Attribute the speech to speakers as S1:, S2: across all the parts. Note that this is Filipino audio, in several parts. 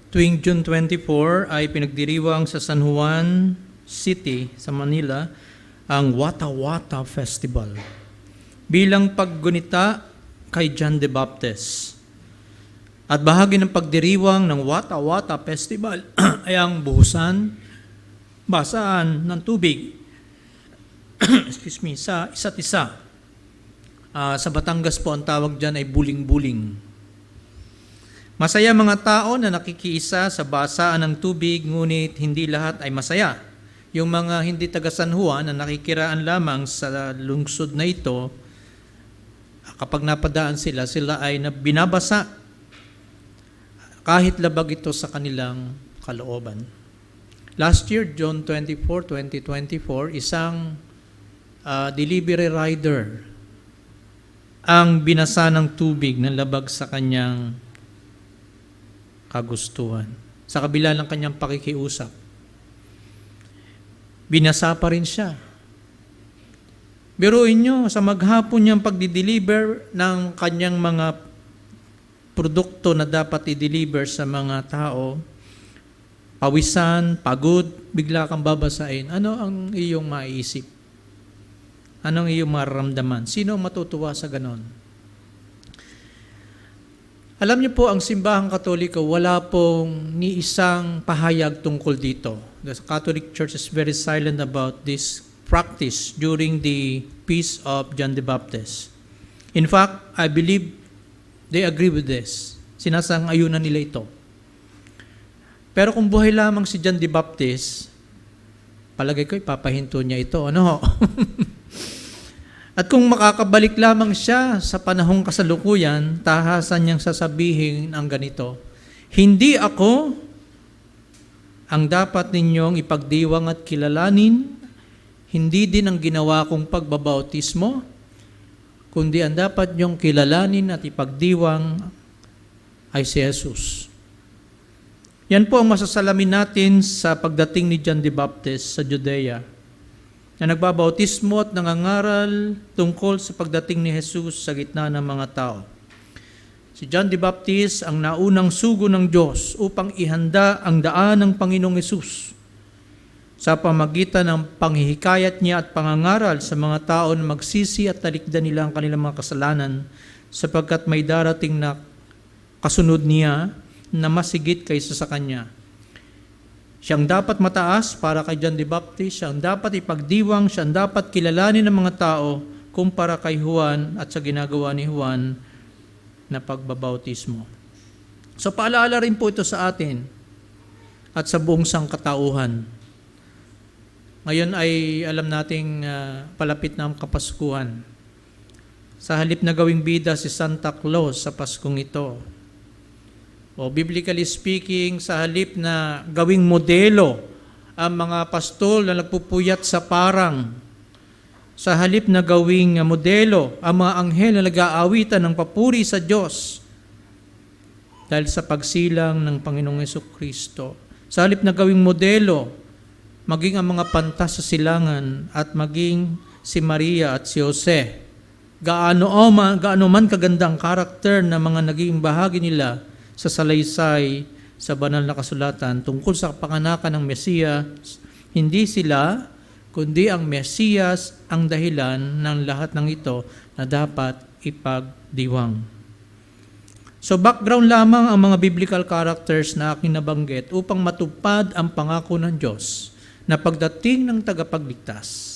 S1: Tuwing June 24 ay pinagdiriwang sa San Juan City sa Manila ang Wata Wata Festival bilang paggunita kay John the Baptist. At bahagi ng pagdiriwang ng Wata Wata Festival ay ang buhusan, basaan ng tubig sa isa't isa. Sa Batangas po ang tawag dyan ay buling-buling. Masaya mga tao na nakikiisa sa basaan ng tubig, ngunit hindi lahat ay masaya. Yung mga hindi taga San Juan na nakikiraan lamang sa lungsod na ito, kapag napadaan sila ay binabasa kahit labag ito sa kanilang kalooban. Last year, June 24, 2024, isang delivery rider ang binasa ng tubig ng labag sa kanyang kagustuhan. Sa kabila ng kanyang pakikiusap, binasa pa rin siya. Biruin nyo, sa maghapon niyang pagdi-deliver ng kanyang mga produkto na dapat i-deliver sa mga tao, pawisan, pagod, bigla kang babasain. Ano ang iyong maiisip? Anong iyong mararamdaman? Sino ang matutuwa sa ganon? Alam niyo po, ang simbahang Katoliko, wala pong ni isang pahayag tungkol dito. The Catholic Church is very silent about this practice during the feast of John the Baptist. In fact, I believe they agree with this. Sinasang-ayunan nila ito. Pero kung buhay lamang si John the Baptist, palagay ko ipapahinto niya ito. Ano? At kung makakabalik lamang siya sa panahong kasalukuyan, tahasan niyang sasabihin ang ganito, "Hindi ako ang dapat ninyong ipagdiwang at kilalanin, hindi din ang ginawa kong pagbabautismo, kundi ang dapat niyong kilalanin at ipagdiwang ay si Jesus." Yan po ang masasalamin natin sa pagdating ni John the Baptist sa Judea, na nagbabautismo at nangangaral tungkol sa pagdating ni Jesus sa gitna ng mga tao. Si John the Baptist ang naunang sugo ng Diyos upang ihanda ang daan ng Panginoong Jesus sa pamagitan ng panghihikayat niya at pangangaral sa mga tao na magsisi at talikdan nila ang kanilang mga kasalanan, sapagkat may darating na kasunod niya na masigit kaysa sa kanya. Siyang dapat mataas para kay John the Baptist, siyang dapat ipagdiwang, siyang dapat kilalanin ng mga tao kumpara kay Juan at sa ginagawa ni Juan na pagbabautismo. So paalaala rin po ito sa atin at sa buong sangkatauhan. Ngayon ay alam nating palapit na ang Kapaskuhan. Sa halip na gawing bida si Santa Claus sa Paskong ito, o biblically speaking, sa halip na gawing modelo ang mga pastol na nagpupuyat sa parang, sa halip na gawing modelo ang mga anghel na nag-aawitan ng papuri sa Diyos dahil sa pagsilang ng Panginoong Jesucristo, sa halip na gawing modelo maging ang mga pantas sa silangan at maging si Maria at si Jose, gaano man kagandang karakter na mga naging bahagi nila sa salaysay sa banal na kasulatan tungkol sa kapanganakan ng Mesiyas, hindi sila, kundi ang Mesiyas ang dahilan ng lahat ng ito na dapat ipagdiwang. So background lamang ang mga biblical characters na aking nabanggit upang matupad ang pangako ng Diyos na pagdating ng tagapagligtas.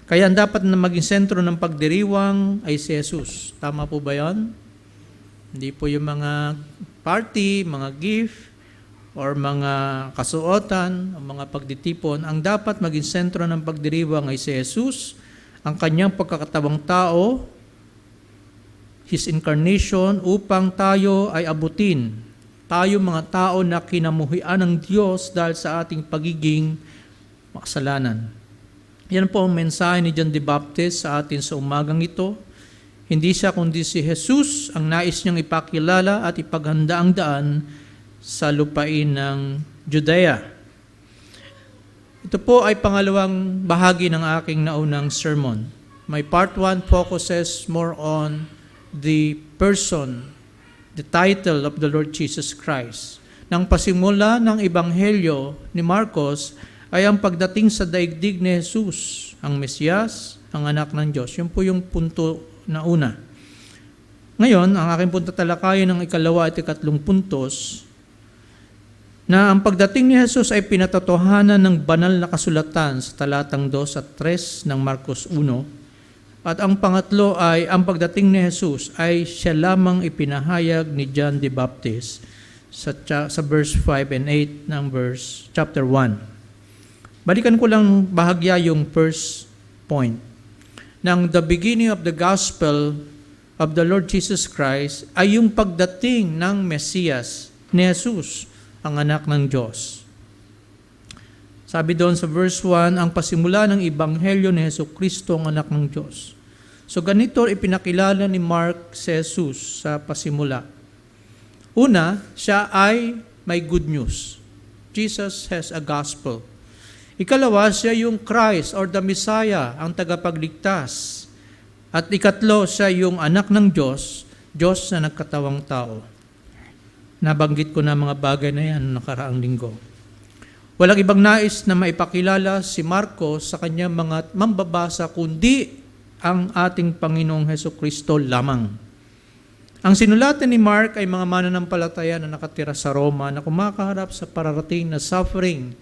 S1: Kaya ang dapat na maging sentro ng pagdiriwang ay si Jesus. Tama po ba yan? Hindi po yung mga party, mga gift, or mga kasuotan, o mga pagditipon. Ang dapat maging sentro ng pagdiriwang ay si Jesus, ang kanyang pagkakatawang tao, His incarnation, upang tayo ay abutin. Tayo mga tao na kinamuhian ng Diyos dahil sa ating pagiging makasalanan. Yan po ang mensahe ni John the Baptist sa atin sa umagang ito. Hindi siya kundi si Jesus ang nais niyang ipakilala at ipaghanda ang daan sa lupain ng Judea. Ito po ay pangalawang bahagi ng aking naunang sermon. My part 1 focuses more on the person, the title of the Lord Jesus Christ. ng pasimula ng Ebanghelyo ni Marcos ay ang pagdating sa daigdig ni Jesus, ang Mesiyas, ang anak ng Diyos. Yun po yung punto na una. Ngayon, ang aking punto talakayin ng ikalawa at ikatlong puntos, na ang pagdating ni Jesus ay pinatotohanan ng banal na kasulatan sa talatang 2 at 3 ng Marcos 1. At ang pangatlo ay ang pagdating ni Jesus ay siya lamang ipinahayag ni John the Baptist sa verse 5 and 8 ng chapter 1. Balikan ko lang bahagya yung first point. Nang the beginning of the gospel of the Lord Jesus Christ ay yung pagdating ng Mesiyas ni Jesus, ang anak ng Diyos. Sabi doon sa verse 1, ang pasimula ng Ebanghelyo ni Jesucristo, ang anak ng Diyos. So ganito ipinakilala ni Mark si Jesus sa pasimula. Una, siya ay may good news. Jesus has a gospel. Ikalawa, siya yung Christ or the Messiah, ang tagapagligtas. At ikatlo, siya yung anak ng Diyos, Diyos na nagkatawang tao. Nabanggit ko na mga bagay na yan nakaraang linggo. Walang ibang nais na maipakilala si Marcos sa kanyang mga mambabasa kundi ang ating Panginoong Hesukristo lamang. Ang sinulatan ni Mark ay mga mananampalataya na nakatira sa Roma na kumakaharap sa pararating na suffering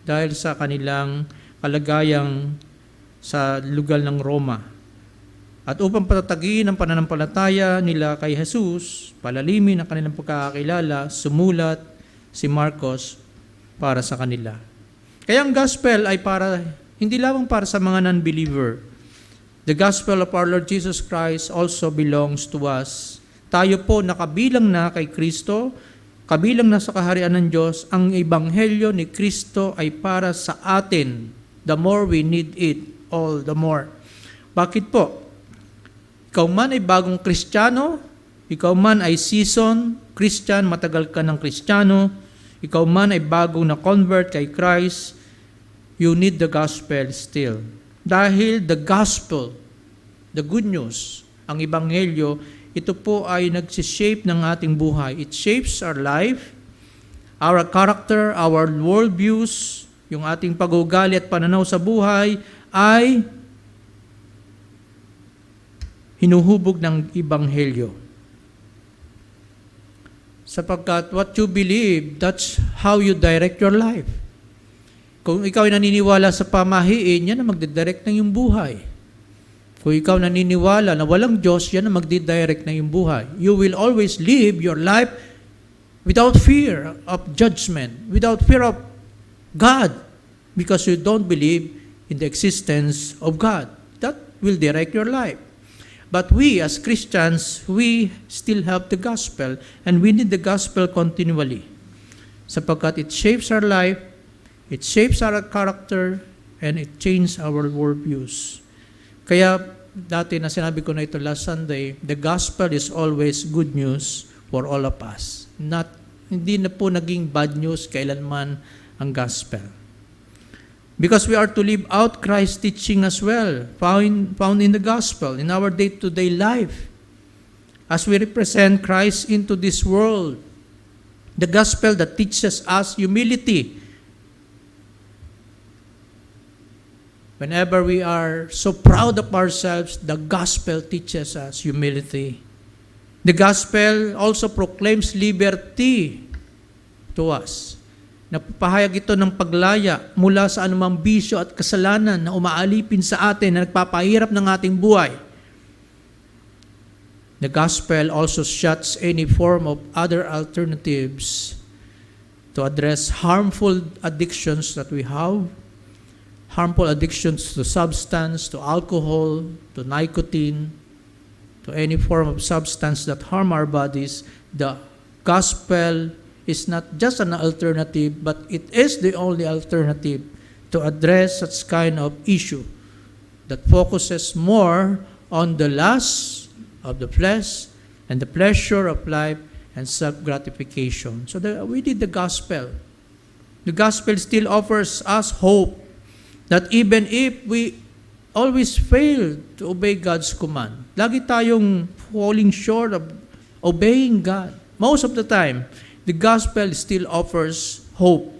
S1: dahil sa kanilang kalagayang sa lugar ng Roma. At upang patatagin ang pananampalataya nila kay Jesus, palalimin ang kanilang pagkakakilala, sumulat si Marcos para sa kanila. Kaya ang gospel ay hindi lamang para sa mga non-believer. The gospel of our Lord Jesus Christ also belongs to us. Tayo po nakabilang na kay Kristo, kabilang na sa kaharian ng Diyos. Ang ebanghelyo ni Kristo ay para sa atin. The more we need it, all the more. Bakit po? Ikaw man ay bagong Kristiyano, ikaw man ay seasoned Christian, matagal ka ng Kristiyano, ikaw man ay bagong na-convert kay Christ, you need the gospel still. Dahil the gospel, the good news, ang ebanghelyo, ito po ay nagsishape ng ating buhay. It shapes our life, our character, our worldviews, yung ating pag-uugali at pananaw sa buhay ay hinuhubog ng ebanghelyo. Sapagkat what you believe, that's how you direct your life. Kung ikaw ay naniniwala sa pamahiin, yan ang magdidirect ng iyong buhay. Kung ikaw naniniwala na walang Diyos, yan ang magdidirect ng iyong buhay. You will always live your life without fear of judgment, without fear of God, because you don't believe in the existence of God. That will direct your life. But we, as Christians, we still have the gospel, and we need the gospel continually. Sapagkat it shapes our life, it shapes our character, and it changes our worldviews. Kaya, dati na sinabi ko na ito last Sunday, the gospel is always good news for all of us. Hindi na po naging bad news kailanman ang gospel. Because we are to live out Christ's teaching as well, found in the gospel, in our day-to-day life. As we represent Christ into this world, the gospel that teaches us humility. Whenever we are so proud of ourselves, the gospel teaches us humility. The gospel also proclaims liberty to us. Napapahayag ito ng paglaya mula sa anumang bisyo at kasalanan na umaalipin sa atin na nagpapahirap ng ating buhay. The gospel also shuts any form of other alternatives to address harmful addictions that we have, harmful addictions to substance, to alcohol, to nicotine, to any form of substance that harm our bodies. The gospel is not just an alternative, but it is the only alternative to address such kind of issue that focuses more on the lust of the flesh and the pleasure of life and self-gratification. So we need the gospel. The gospel still offers us hope that even if we always fail to obey God's command, lagi tayong falling short of obeying God. Most of the time, the gospel still offers hope.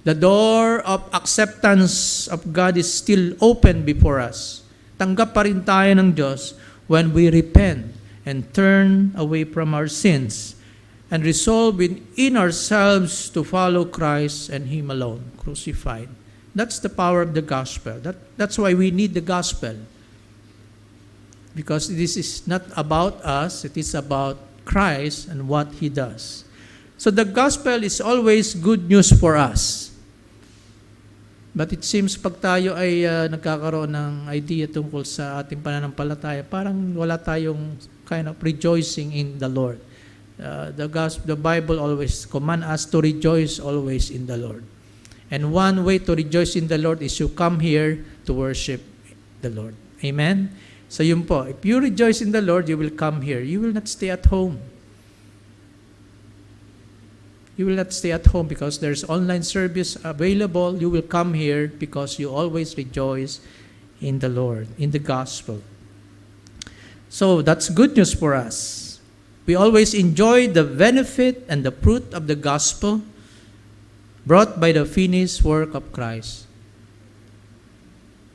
S1: The door of acceptance of God is still open before us. Tanggap pa rin tayo ng Diyos when we repent and turn away from our sins and resolve in ourselves to follow Christ and Him alone, crucified. That's the power of the gospel. That's why we need the gospel. Because this is not about us, it is about Christ and what He does. So the gospel is always good news for us. But it seems pag tayo ay nagkakaroon ng idea tungkol sa ating pananampalataya, parang wala tayong kind of rejoicing in the Lord. The Bible always command us to rejoice always in the Lord. And one way to rejoice in the Lord is you come here to worship the Lord. Amen? So yun po, if you rejoice in the Lord, you will come here. You will not stay at home. You will not stay at home because there's online service available. You will come here because you always rejoice in the Lord, in the gospel. So that's good news for us. We always enjoy the benefit and the fruit of the gospel brought by the finished work of Christ.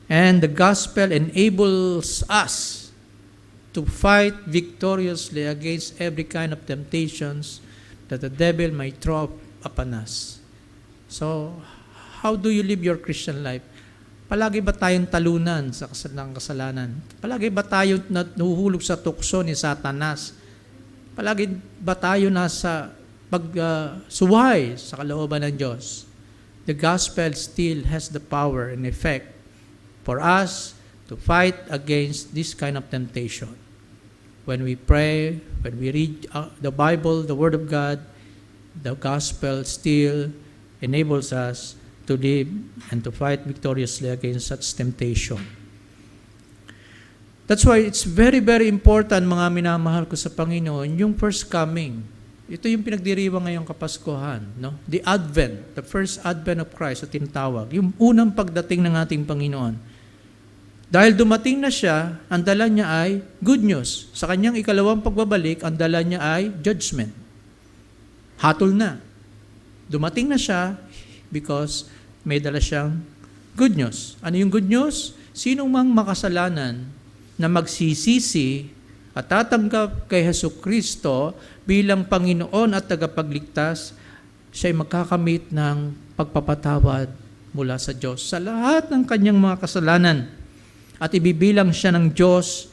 S1: And the gospel enables us to fight victoriously against every kind of temptations that the devil may throw upon us. So, how do you live your Christian life? Palagi ba tayong talunan sa kasalanan? Palagi ba tayo nahuhulog sa tukso ni Satanas? Palagi ba tayo nasa pagsuway sa kalooban ng Diyos? The gospel still has the power and effect for us to fight against this kind of temptation. When we pray, when we read the Bible, the Word of God, the gospel still enables us to live and to fight victoriously against such temptation. That's why it's very, very important, mga minamahal ko sa Panginoon, yung first coming. Ito yung pinagdiriwang ngayong Kapaskuhan, no? The Advent, the first Advent of Christ, at tinatawag. Yung unang pagdating ng ating Panginoon. Dahil dumating na siya, ang dala niya ay good news. Sa kanyang ikalawang pagbabalik, ang dala niya ay judgment. Hatol na. Dumating na siya because may dala siyang good news. Ano yung good news? Sino mang makasalanan na magsisisi at tatanggap kay Jesucristo bilang Panginoon at tagapagligtas, siya ay magkakamit ng pagpapatawad mula sa Diyos sa lahat ng kanyang mga kasalanan. At ibibilang siya ng Diyos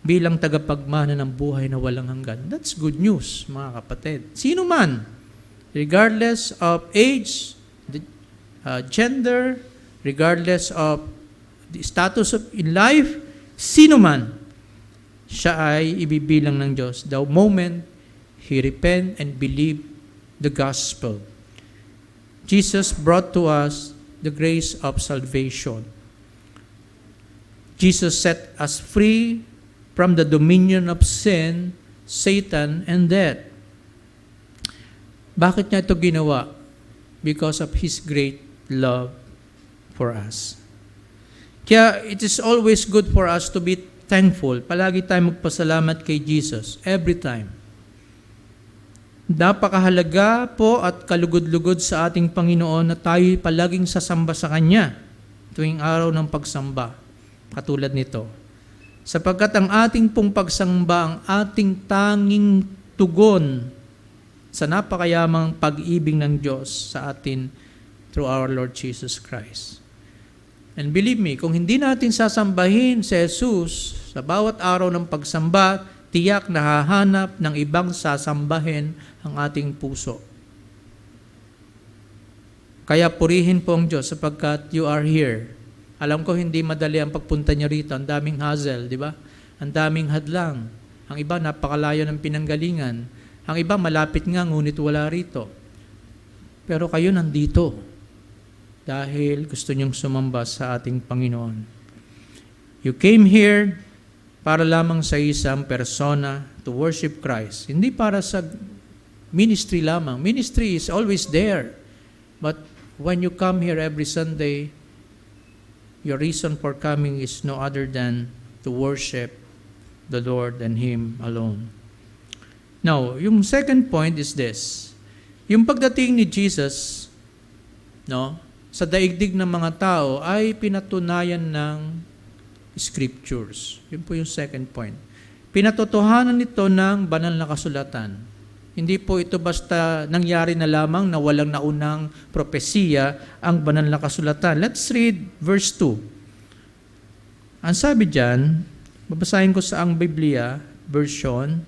S1: bilang tagapagmana ng buhay na walang hanggan. That's good news, mga kapatid. Sino man, regardless of age, gender, regardless of the status in life, sino man, siya ay ibibilang ng Diyos the moment he repent and believe the gospel. Jesus brought to us the grace of salvation. Jesus set us free from the dominion of sin, Satan, and death. Bakit niya ito ginawa? Because of His great love for us. Kaya it is always good for us to be thankful. Palagi tayo magpasalamat kay Jesus, every time. Napakahalaga po at kalugod-lugod sa ating Panginoon na tayo palaging sasamba sa Kanya tuwing araw ng pagsamba. Katulad nito. Sapagkat ang ating pong pagsamba, ang ating tanging tugon sa napakayamang pag-ibig ng Diyos sa atin through our Lord Jesus Christ. And believe me, kung hindi natin sasambahin si Jesus sa bawat araw ng pagsamba, tiyak na hahanap ng ibang sasambahin ang ating puso. Kaya purihin po ang Diyos sapagkat you are here. Alam ko hindi madali ang pagpunta niyo rito. Ang daming hassle, di ba? Ang daming hadlang. Ang iba napakalayo ng pinanggalingan. Ang iba malapit nga ngunit wala rito. Pero kayo nandito dahil gusto niyong sumamba sa ating Panginoon. You came here para lamang sa isang persona to worship Christ. Hindi para sa ministry lamang. Ministry is always there. But when you come here every Sunday, your reason for coming is no other than to worship the Lord and Him alone. Now, yung second point is this. Yung pagdating ni Jesus, no, sa daigdig ng mga tao ay pinatunayan ng scriptures. Yun po yung second point. Pinatotohanan nito ng banal na kasulatan. Hindi po ito basta nangyari na lamang na walang naunang propesiya ang banal na kasulatan. Let's read verse 2. Ang sabi dyan, babasahin ko sa ang Biblia version.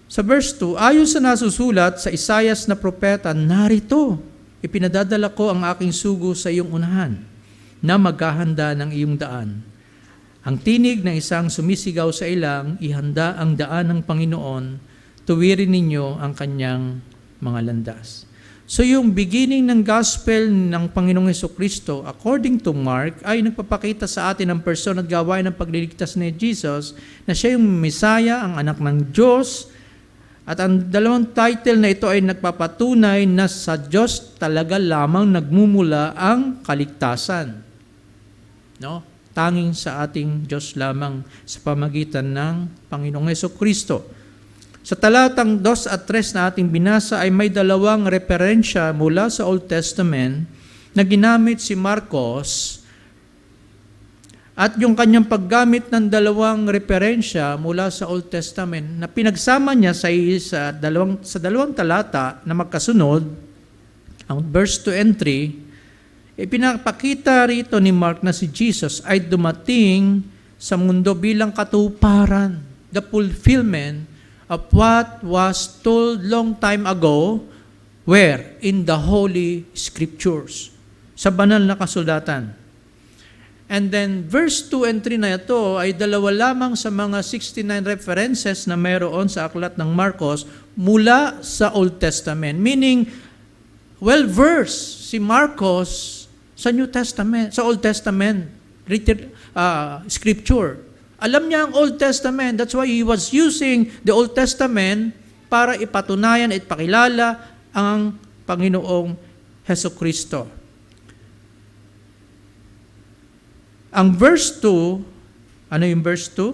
S1: Sa verse 2, ayon sa nasusulat sa Isaias na propeta, narito, ipinadadala ko ang aking sugo sa iyong unahan, na maghahanda ng iyong daan. Ang tinig ng isang sumisigaw sa ilang, ihanda ang daan ng Panginoon, tuwirin ninyo ang kanyang mga landas. So yung beginning ng gospel ng Panginoong Hesukristo, according to Mark, ay nagpapakita sa atin ang person at gawain ng pagliligtas ni Jesus, na siya yung Messiah, ang anak ng Diyos. At ang dalawang title na ito ay nagpapatunay na sa Diyos talaga lamang nagmumula ang kaligtasan. No? Tanging sa ating Diyos lamang sa pamagitan ng Panginoong Hesukristo. Sa talatang 2 at 3 na ating binasa ay may dalawang referensya mula sa Old Testament na ginamit si Marcos. At yung kanyang paggamit ng dalawang referensya mula sa Old Testament na pinagsama niya sa dalawang talata na magkasunod, ang verse 2 and 3, ipinapakita rito ni Mark na si Jesus ay dumating sa mundo bilang katuparan, the fulfillment of what was told long time ago, where? In the Holy Scriptures, sa banal na kasulatan. And then, verse 2 and 3 na ito ay dalawa lamang sa mga 69 references na mayroon sa aklat ng Marcos mula sa Old Testament. Meaning, well-versed si Marcos sa New Testament, sa Old Testament scripture. Alam niya ang Old Testament. That's why he was using the Old Testament para ipatunayan at ipakilala ang Panginoong Hesukristo. Ang verse 2, ano yung verse 2?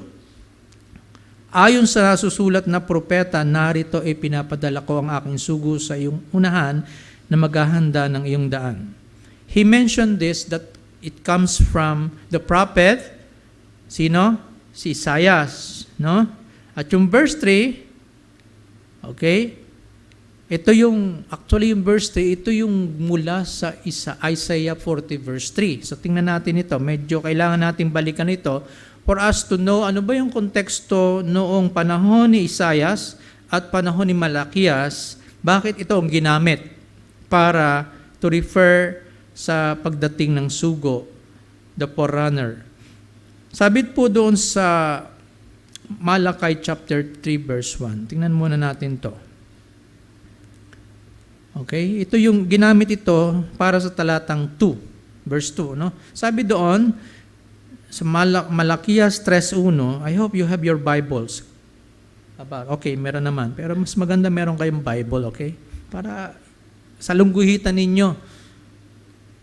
S1: Ayon sa nasusulat na propeta, narito ay pinapadala ko ang aking sugo sa iyong unahan na maghahanda ng iyong daan. He mentioned this that it comes from the prophet, sino? Si Isaias, no? At yung verse 3, okay? Ito yung, actually yung verse 3, ito yung mula sa Isaiah 40 verse 3. So tingnan natin ito, medyo kailangan natin balikan ito for us to know ano ba yung konteksto noong panahon ni Isaias at panahon ni Malakias, bakit ito ang ginamit para to refer sa pagdating ng sugo, the forerunner. Sabi po doon sa Malachi chapter 3 verse 1. Tingnan muna natin to. Okay? Ito yung ginamit ito para sa talatang 2, verse 2. No? Sabi doon, sa Malakias 3.1, I hope you have your Bibles. Okay, meron naman. Pero mas maganda meron kayong Bible, okay? Para salungguhitan ninyo.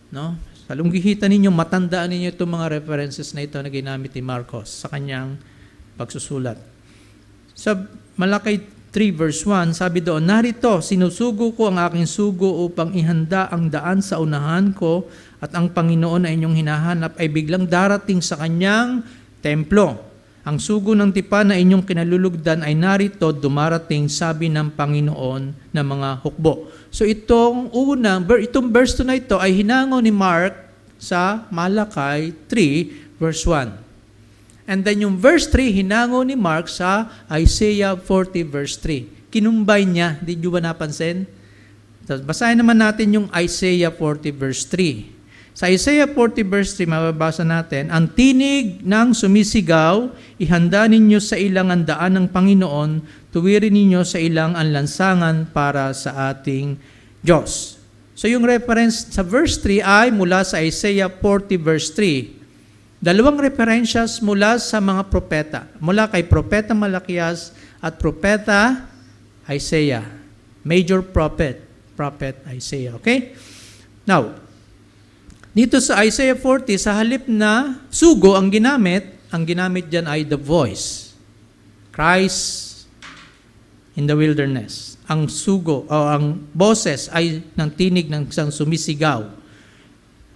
S1: No? Salungguhitan ninyo, matandaan ninyo itong mga references na ito na ginamit ni Marcos sa kanyang pagsusulat. Sa Malachi 3 verse 1, sabi doon, narito, sinusugo ko ang aking sugo upang ihanda ang daan sa unahan ko at ang Panginoon na inyong hinahanap ay biglang darating sa kanyang templo. Ang sugo ng tipan na inyong kinalulugdan ay narito, dumarating, sabi ng Panginoon na mga hukbo. So itong verse 2 na ito ay hinango ni Mark sa Malachi 3 verse 1. And then yung verse 3, hinango ni Mark sa Isaiah 40 verse 3. Kinumbay niya. Did you ba napansin? So, basahin naman natin yung Isaiah 40 verse 3. Sa Isaiah 40 verse 3, mababasa natin, ang tinig ng sumisigaw, ihanda ninyo sa ilang ang daan ng Panginoon, tuwirin ninyo sa ilang ang lansangan para sa ating Diyos. So yung reference sa verse 3 ay mula sa Isaiah 40 verse 3. Dalawang referensyas mula sa mga propeta. Mula kay Propeta Malakias at Propeta Isaiah. Major prophet Isaiah. Okay? Now, dito sa Isaiah 40, sa halip na sugo ang ginamit dyan ay the voice. Christ in the wilderness. Ang sugo o ang boses ay ng tinig ng isang sumisigaw.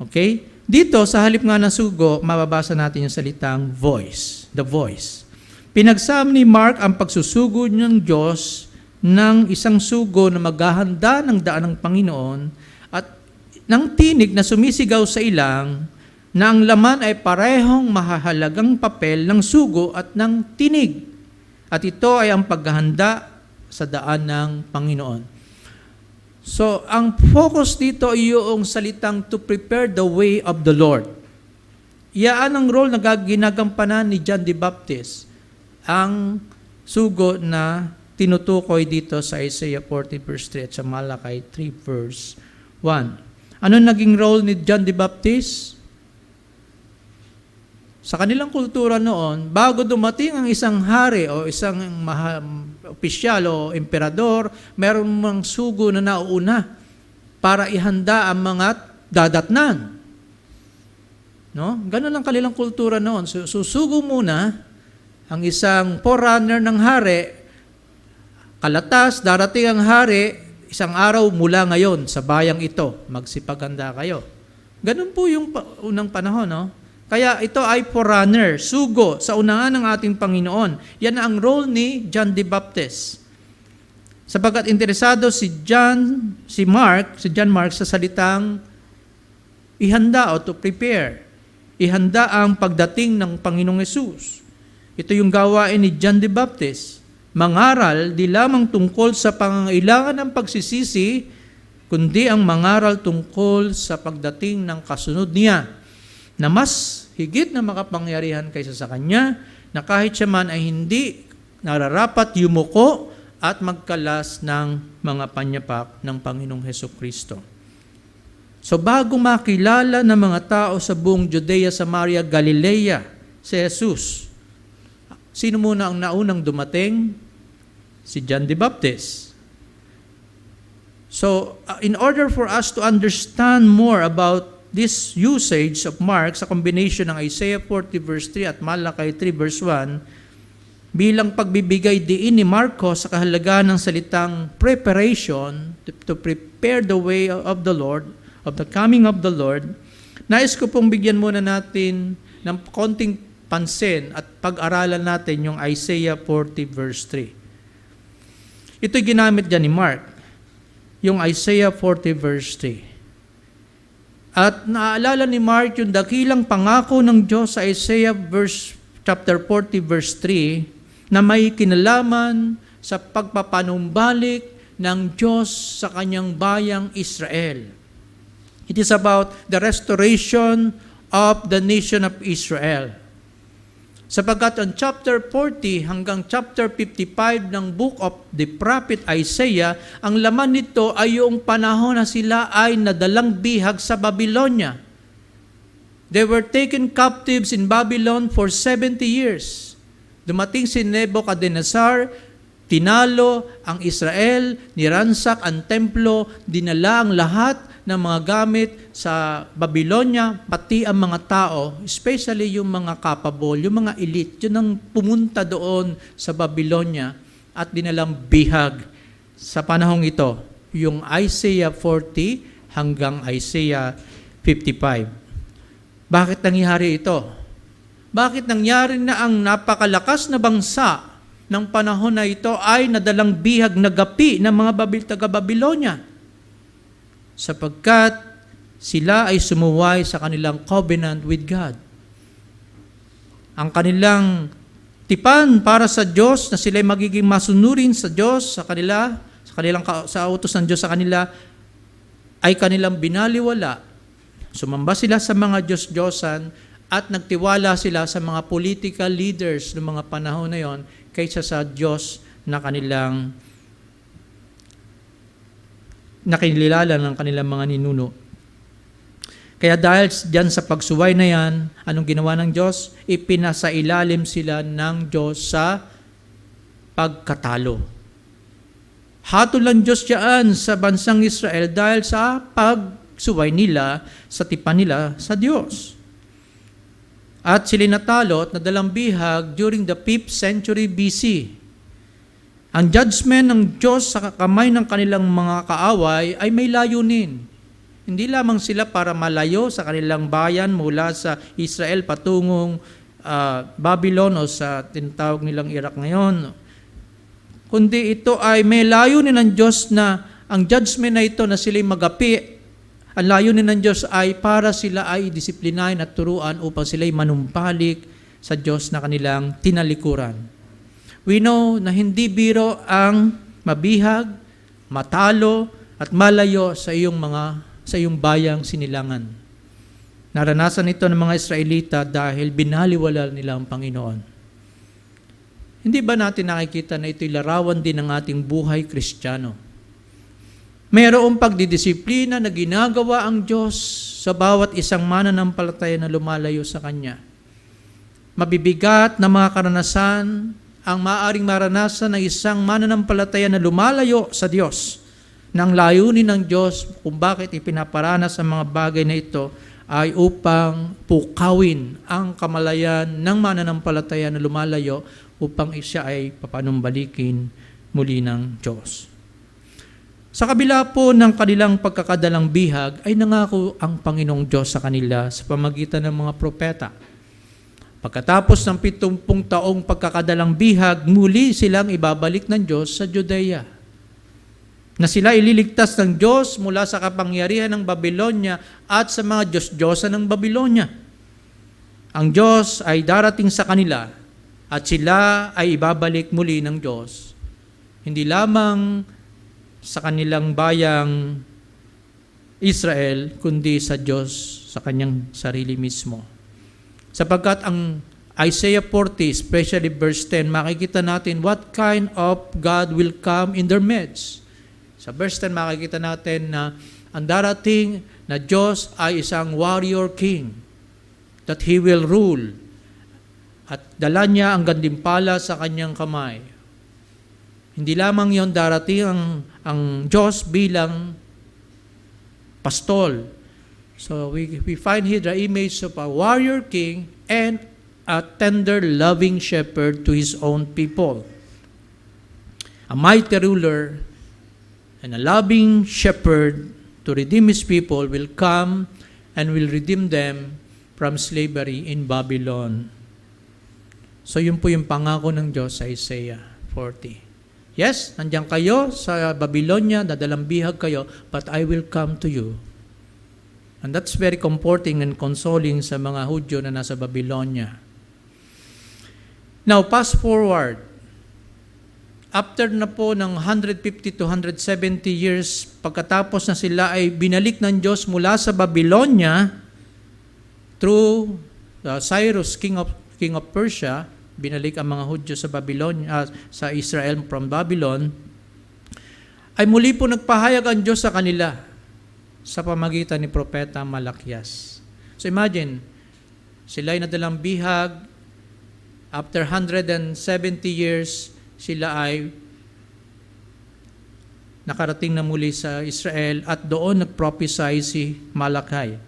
S1: Okay? Dito, sa halip nga ng sugo, mababasa natin yung salitang voice, the voice. Pinagsama ni Mark ang pagsusugo ng Diyos ng isang sugo na maghahanda ng daan ng Panginoon at ng tinig na sumisigaw sa ilang na ang laman ay parehong mahahalagang papel ng sugo at ng tinig. At ito ay ang paghahanda sa daan ng Panginoon. So, ang focus dito ay yung salitang to prepare the way of the Lord. Iyaan ang role na ginagampanan ni John the Baptist, ang sugo na tinutukoy dito sa Isaiah 40 verse 3 at sa Malakay 3 verse 1. Ano naging role ni John the Baptist? Sa kanilang kultura noon, bago dumating ang isang hari o isang opisyal o emperador, meron mga sugo na nauuna para ihanda ang mga dadatnan. No? Ganun ang kanilang kultura noon. Susugo muna ang isang forerunner ng hari, kalatas, darating ang hari, isang araw mula ngayon sa bayang ito, magsipaganda kayo. Ganun po yung unang panahon, no? Kaya ito ay forerunner, sugo sa unahan ng ating Panginoon. Yan ang role ni John the Baptist. Sapagkat interesado si John Mark sa salitang ihanda o to prepare. Ihanda ang pagdating ng Panginoong Hesus. Ito yung gawain ni John the Baptist. Mangaral di lamang tungkol sa pangangailangan ng pagsisisi, kundi ang mangaral tungkol sa pagdating ng kasunod niya, na mas higit na makapangyarihan kaysa sa Kanya, na kahit siya man ay hindi nararapat yumuko at magkalas ng mga panyapak ng Panginoong Hesukristo. So bago makilala ng mga tao sa buong Judea, Samaria, Galilea, si Jesus, sino muna ang naunang dumating? Si John the Baptist. So, in order for us to understand more about this usage of Mark sa combination ng Isaiah 40 verse 3 at Malakay 3 verse 1, bilang pagbibigay diin ni Marco sa kahalagahan ng salitang preparation, to prepare the way of the Lord, of the coming of the Lord, nais ko pong bigyan muna natin ng konting pansin at pag-aralan natin yung Isaiah 40 verse 3. Ito'y ginamit dyan ni Mark, yung Isaiah 40 verse 3. At naaalala ni Mark yung dakilang pangako ng Diyos sa Isaiah chapter 40 verse 3 na may kinalaman sa pagpapanumbalik ng Diyos sa kanyang bayang Israel. It is about the restoration of the nation of Israel. Sapagkat ang chapter 40 hanggang chapter 55 ng book of the prophet Isaiah, ang laman nito ay yung panahon na sila ay nadalang bihag sa Babylonia. They were taken captives in Babylon for 70 years. Dumating si Nebuchadnezzar, tinalo ang Israel, niransak ang templo, dinala ang lahat ng mga gamit sa Babylonia, pati ang mga tao, especially yung mga capable, yung mga elite, yun ang pumunta doon sa Babylonia at dinalang bihag sa panahong ito, yung Isaiah 40 hanggang Isaiah 55. Bakit nangyari ito? Bakit nangyari na ang napakalakas na bangsa ng panahon na ito ay nadalang bihag na gapi ng mga taga-Babylonia? Sapagkat sila ay sumuway sa kanilang covenant with God. Ang kanilang tipan para sa Diyos na sila ay magiging masunurin sa Diyos sa utos ng Diyos sa kanila ay kanilang binaliwala. Sumamba sila sa mga Diyos-Diyosan at nagtiwala sila sa mga political leaders ng mga panahon na yon kaysa sa Diyos na kanilang nakinilala ng kanilang mga ninuno. Kaya dahil dyan sa pagsuway na yan, anong ginawa ng Diyos? Ipinasailalim sila ng Diyos sa pagkatalo. Hatol ng Diyos dyan sa bansang Israel dahil sa pagsuway nila, sa tipan nila sa Diyos. At sila natalo at nadalang bihag during the 5th century BC. Ang judgment ng Diyos sa kamay ng kanilang mga kaaway ay may layunin. Hindi lamang sila para malayo sa kanilang bayan mula sa Israel patungong Babylon o sa tinatawag nilang Iraq ngayon. Kundi ito ay may layunin ng Diyos na ang judgment na ito na sila'y magapi. Ang layunin ng Diyos ay para sila ay disiplinahin at turuan upang sila'y manumpalik sa Diyos na kanilang tinalikuran. We know na hindi biro ang mabihag, matalo, at malayo sa iyong bayang sinilangan. Naranasan ito ng mga Israelita dahil binaliwala nila ang Panginoon. Hindi ba natin nakikita na ito'y larawan din ng ating buhay Kristiyano? Mayroong pagdidisiplina na ginagawa ang Diyos sa bawat isang mananampalataya na lumalayo sa Kanya. Mabibigat na mga karanasan ang maaaring maranasan ng isang mananampalataya na lumalayo sa Diyos. Nang layunin ng Diyos kung bakit ipinaparanas ang mga bagay na ito ay upang pukawin ang kamalayan ng mananampalataya na lumalayo upang siya ay papanumbalikin muli ng Diyos. Sa kabila po ng kanilang pagkakadalang bihag ay nangako ang Panginoong Diyos sa kanila sa pamagitan ng mga propeta. Pagkatapos ng 70 taong pagkakadalang bihag, muli silang ibabalik ng Diyos sa Judea. Na sila ililigtas ng Diyos mula sa kapangyarihan ng Babylonia at sa mga Diyos-Diyosa ng Babylonia. Ang Diyos ay darating sa kanila at sila ay ibabalik muli ng Diyos. Hindi lamang sa kanilang bayang Israel, kundi sa Diyos, sa kanyang sarili mismo. Sapagkat ang Isaiah 40, especially verse 10, makikita natin what kind of God will come in their midst. Sa verse 10, makikita natin na ang darating na Diyos ay isang warrior king, that He will rule, at dala niya ang gantimpala sa kanyang kamay. Hindi lamang yon darating ang Diyos bilang pastol. So we find here the image of a warrior king and a tender, loving shepherd to his own people. A mighty ruler and a loving shepherd to redeem his people will come and will redeem them from slavery in Babylon. So yun po yung pangako ng Diyos sa Isaiah 40. Yes, nandiyan kayo sa Babylonia, dadalang bihag kayo, but I will come to you. And that's very comforting and consoling sa mga Hudyo na nasa Babylonia. Now, fast forward. After na po ng 150 to 170 years, pagkatapos na sila ay binalik ng Diyos mula sa Babylonia through Cyrus, king of Persia, binalik ang mga Hudyo sa Babylonia, sa Israel from Babylon, ay muli po nagpahayag ang Diyos sa kanila sa pamagitan ni Propeta Malakias. So imagine, sila ay nadalang bihag, after 170 years, sila ay nakarating na muli sa Israel at doon nag-prophesy si Malaki.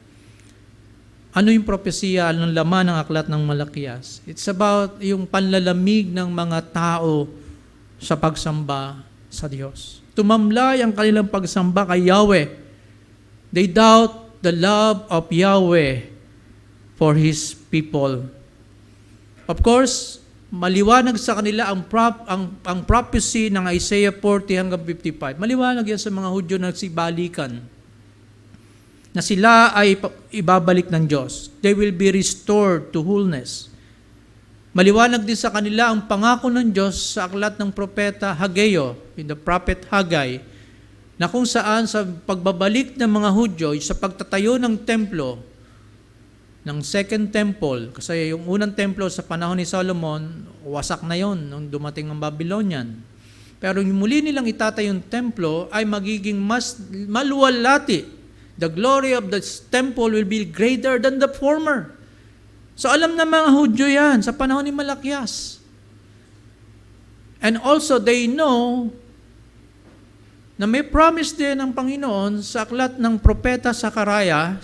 S1: Ano yung propesya ng laman ng aklat ng Malakias? It's about yung panlalamig ng mga tao sa pagsamba sa Diyos. Tumamlay ang kanilang pagsamba kay Yahweh. They doubt the love of Yahweh for His people. Of course, maliwanag sa kanila ang prophecy ng Isaiah 40 hanggang 55. Maliwanag yan sa mga Hudyo na nagsibalikan na sila ay ibabalik ng Diyos. They will be restored to wholeness. Maliwanag din sa kanila ang pangako ng Diyos sa aklat ng propeta Hageo, in the prophet Haggai, na kung saan sa pagbabalik ng mga Hudyo, sa pagtatayo ng templo, ng second temple, kasi yung unang templo sa panahon ni Solomon, wasak na yon nung dumating ang Babylonian. Pero yung muli nilang itatayo yung templo ay magiging mas maluwalhati. The glory of the temple will be greater than the former. So alam na mga Hudyo yan sa panahon ni Malakias. And also they know na may promise din ng Panginoon sa aklat ng propeta Zechariah,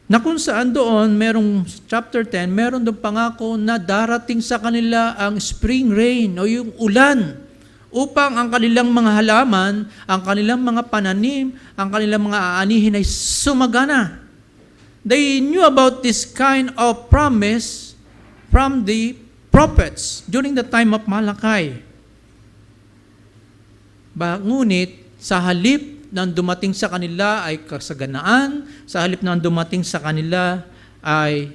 S1: Na kung saan doon, merong chapter 10, meron doon pangako na darating sa kanila ang spring rain o yung ulan upang ang kanilang mga halaman, ang kanilang mga pananim, ang kanilang mga aanihin ay sumagana. They knew about this kind of promise from the prophets during the time of Malachi. Ngunit sa halip na dumating sa kanila ay kasaganaan, sa halip na dumating sa kanila ay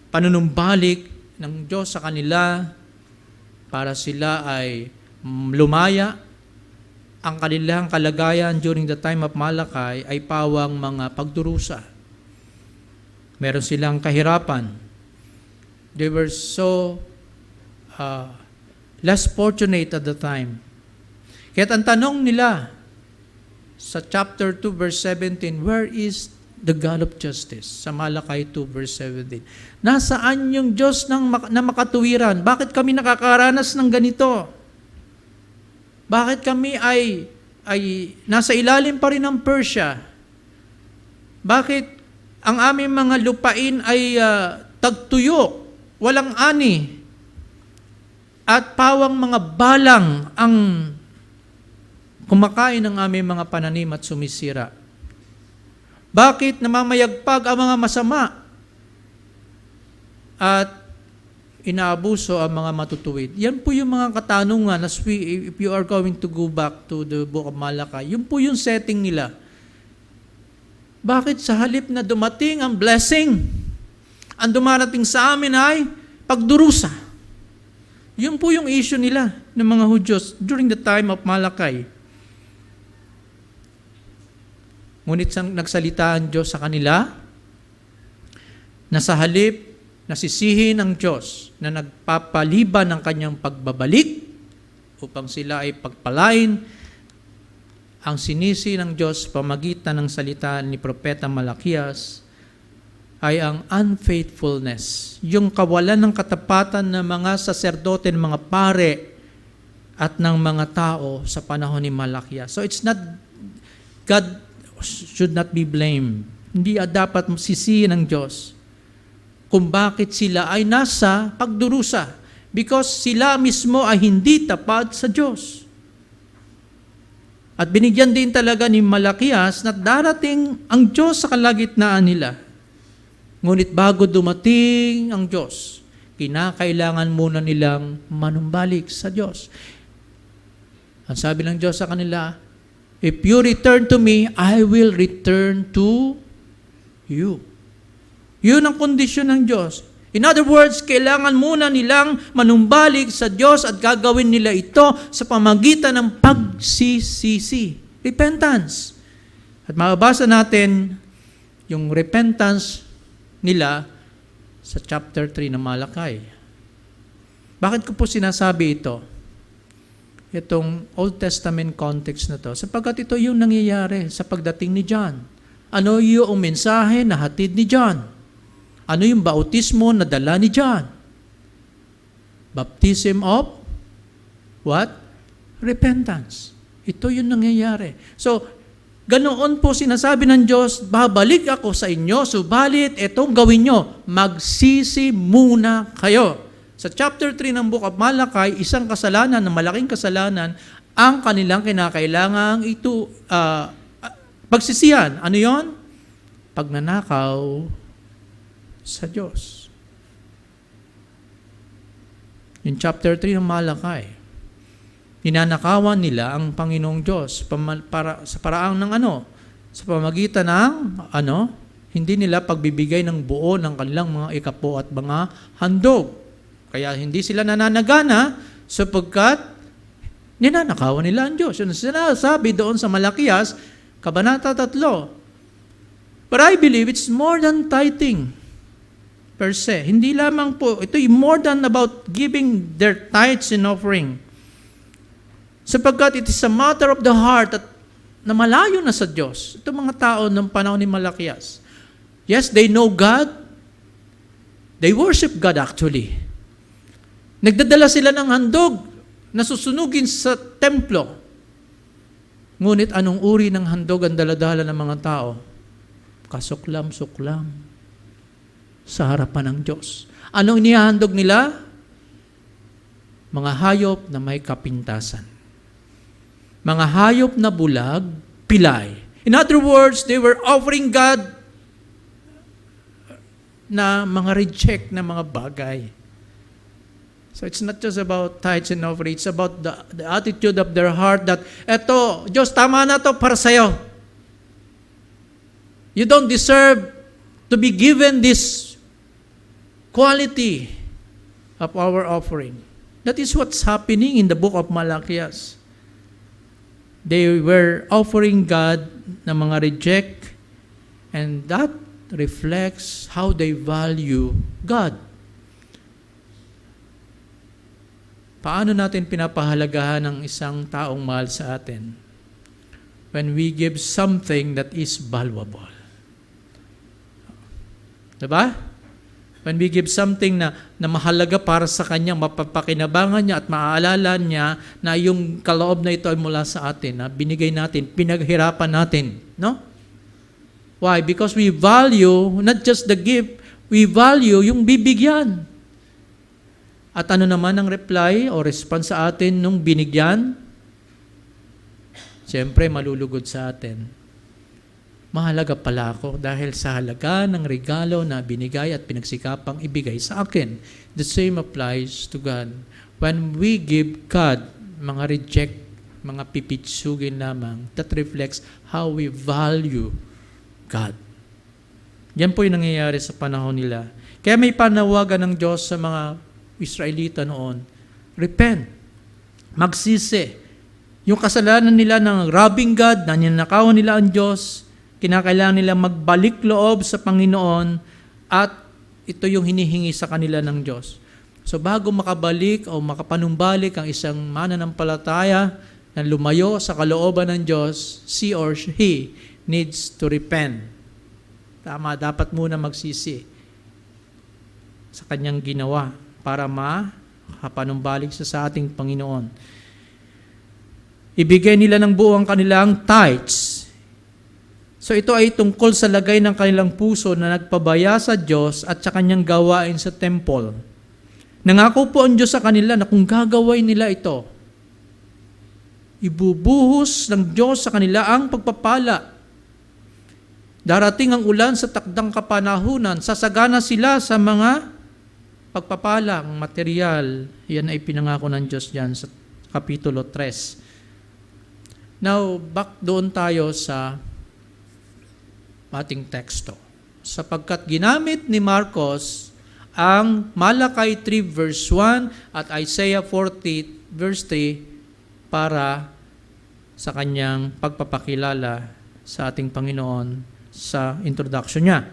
S1: panunumbalik ng Diyos sa kanila para sila ay lumaya. Ang kanilang kalagayan during the time of Malachi ay pawang mga pagdurusa. Meron silang kahirapan. They were so less fortunate at the time. Kaya't ang tanong nila sa chapter 2 verse 17, where is the God of justice? Sa Malachi 2 verse 17. Nasaan yung Diyos na makatuwiran? Bakit kami nakakaranas ng ganito? Bakit kami ay nasa ilalim pa rin ng Persia? Bakit ang aming mga lupain ay tagtuyok, walang ani, at pawang mga balang ang kumakain ng aming mga pananim at sumisira? Bakit namamayagpag ang mga masama at inaabuso ang mga matutuwid? Yan po yung mga katanungan if you are going to go back to the book of Malachi. Yun po yung setting nila. Bakit sa halip na dumating ang blessing, ang dumarating sa amin ay pagdurusa? Yun po yung issue nila ng mga Hudyos during the time of Malachi. Ngunit nagsalita ang Diyos sa kanila na sa halip nasisihin ng Diyos na nagpapaliban ng kanyang pagbabalik upang sila ay pagpalain, ang sinisi ng Diyos pamagitan ng salita ni Propeta Malakias ay ang unfaithfulness, yung kawalan ng katapatan ng mga saserdote, ng mga pare at ng mga tao sa panahon ni Malakias. So it's not, God should not be blamed. Hindi dapat sisihin ng Diyos kung bakit sila ay nasa pagdurusa, because sila mismo ay hindi tapat sa Diyos. At binigyan din talaga ni Malakias na darating ang Diyos sa kalagitnaan nila. Ngunit bago dumating ang Diyos, kinakailangan muna nilang manumbalik sa Diyos. Ang sabi ng Diyos sa kanila, if you return to me, I will return to you. Yun ang kondisyon ng Diyos. In other words, kailangan muna nilang manumbalik sa Diyos at gagawin nila ito sa pamagitan ng pagsisisi. Repentance. At mababasa natin yung repentance nila sa chapter 3 ng Malachi. Bakit ko po sinasabi ito? Itong Old Testament context na to, sapagkat ito yung nangyayari sa pagdating ni John. Ano yung mensahe na hatid ni John? Ano yung bautismo na dala ni John? Baptism of what? Repentance. Ito yung nangyayari. So, ganoon po sinasabi ng Diyos, babalik ako sa inyo, subalit itong gawin nyo, magsisi muna kayo. Sa chapter 3 ng Book of Malachi, isang kasalanan, na malaking kasalanan, ang kanilang kinakailangang pagsisihan. Ano yon? Pagnanakaw sa Diyos. In chapter 3 ng Malachi, ninanakawan nila ang Panginoong Diyos sa paraang ng sa pamagitan ng hindi nila pagbibigay ng buo ng kanilang mga ikapo at mga handog. Kaya hindi sila nananagana sapagkat ninanakawan nila ang Diyos. Yun sinasabi doon sa Malakias, Kabanata 3. But I believe it's more than tithing per se. Hindi lamang po, ito more than about giving their tithes and offering. Sapagkat it is a matter of the heart at na malayo na sa Diyos. Ito mga tao ng panahon ni Malakias. Yes, they know God. They worship God actually. Nagdadala sila ng handog na susunugin sa templo. Ngunit anong uri ng handog ang daladala ng mga tao? kasuklam-suklam sa harapan ng Diyos. Anong inihahandog nila? Mga hayop na may kapintasan. Mga hayop na bulag, pilay. In other words, they were offering God na mga reject na mga bagay. So it's not just about tithes and offerings, it's about the attitude of their heart that, eto, Diyos, tama na to para sa'yo. You don't deserve to be given this quality of our offering. That is what's happening in the book of Malachias. They were offering God na mga reject, and that reflects how they value God. Paano natin pinapahalagahan ang isang taong mahal sa atin? When we give something that is valuable. Diba? When we give something na mahalaga para sa kanya, mapapakinabangan niya at maaalala niya na yung kaloob na ito ay mula sa atin, na binigay natin, pinaghirapan natin. No? Why? Because we value not just the gift, we value yung bibigyan. At ano naman ang reply o response sa atin nung binigyan? Siyempre, malulugod sa atin. Mahalaga pala ako dahil sa halaga ng regalo na binigay at pinagsikapang ibigay sa akin. The same applies to God. When we give God mga reject, mga pipitsugin lamang, that reflects how we value God. Yan po yung nangyayari sa panahon nila. Kaya may panawagan ng Diyos sa mga Israelita noon, repent, magsisi. Yung kasalanan nila ng robbing God, na ninakawan nila ang Diyos, kinakailangan nila magbalik loob sa Panginoon at ito yung hinihingi sa kanila ng Diyos. So bago makabalik o makapanumbalik ang isang mananampalataya na lumayo sa kalooban ng Diyos, she or he needs to repent. Tama, dapat muna magsisi sa kanyang ginawa para makapanumbalik sa ating Panginoon. Ibigay nila ng buo ang kanilang tithes. So ito ay tungkol sa lagay ng kanilang puso na nagpabaya sa Diyos at sa kanyang gawain sa temple. Nangako po ang Diyos sa kanila na kung gagawin nila ito, ibubuhos ng Diyos sa kanila ang pagpapala. Darating ang ulan sa takdang kapanahunan, sasagana sila sa mga pagpapalang material. Yan ay pinangako ng Diyos diyan sa Kapitulo 3. Now, back doon tayo sa ating teksto. Sapagkat ginamit ni Marcos ang Malakay 3 verse 1 at Isaiah 40 verse 3 para sa kanyang pagpapakilala sa ating Panginoon sa introduction niya.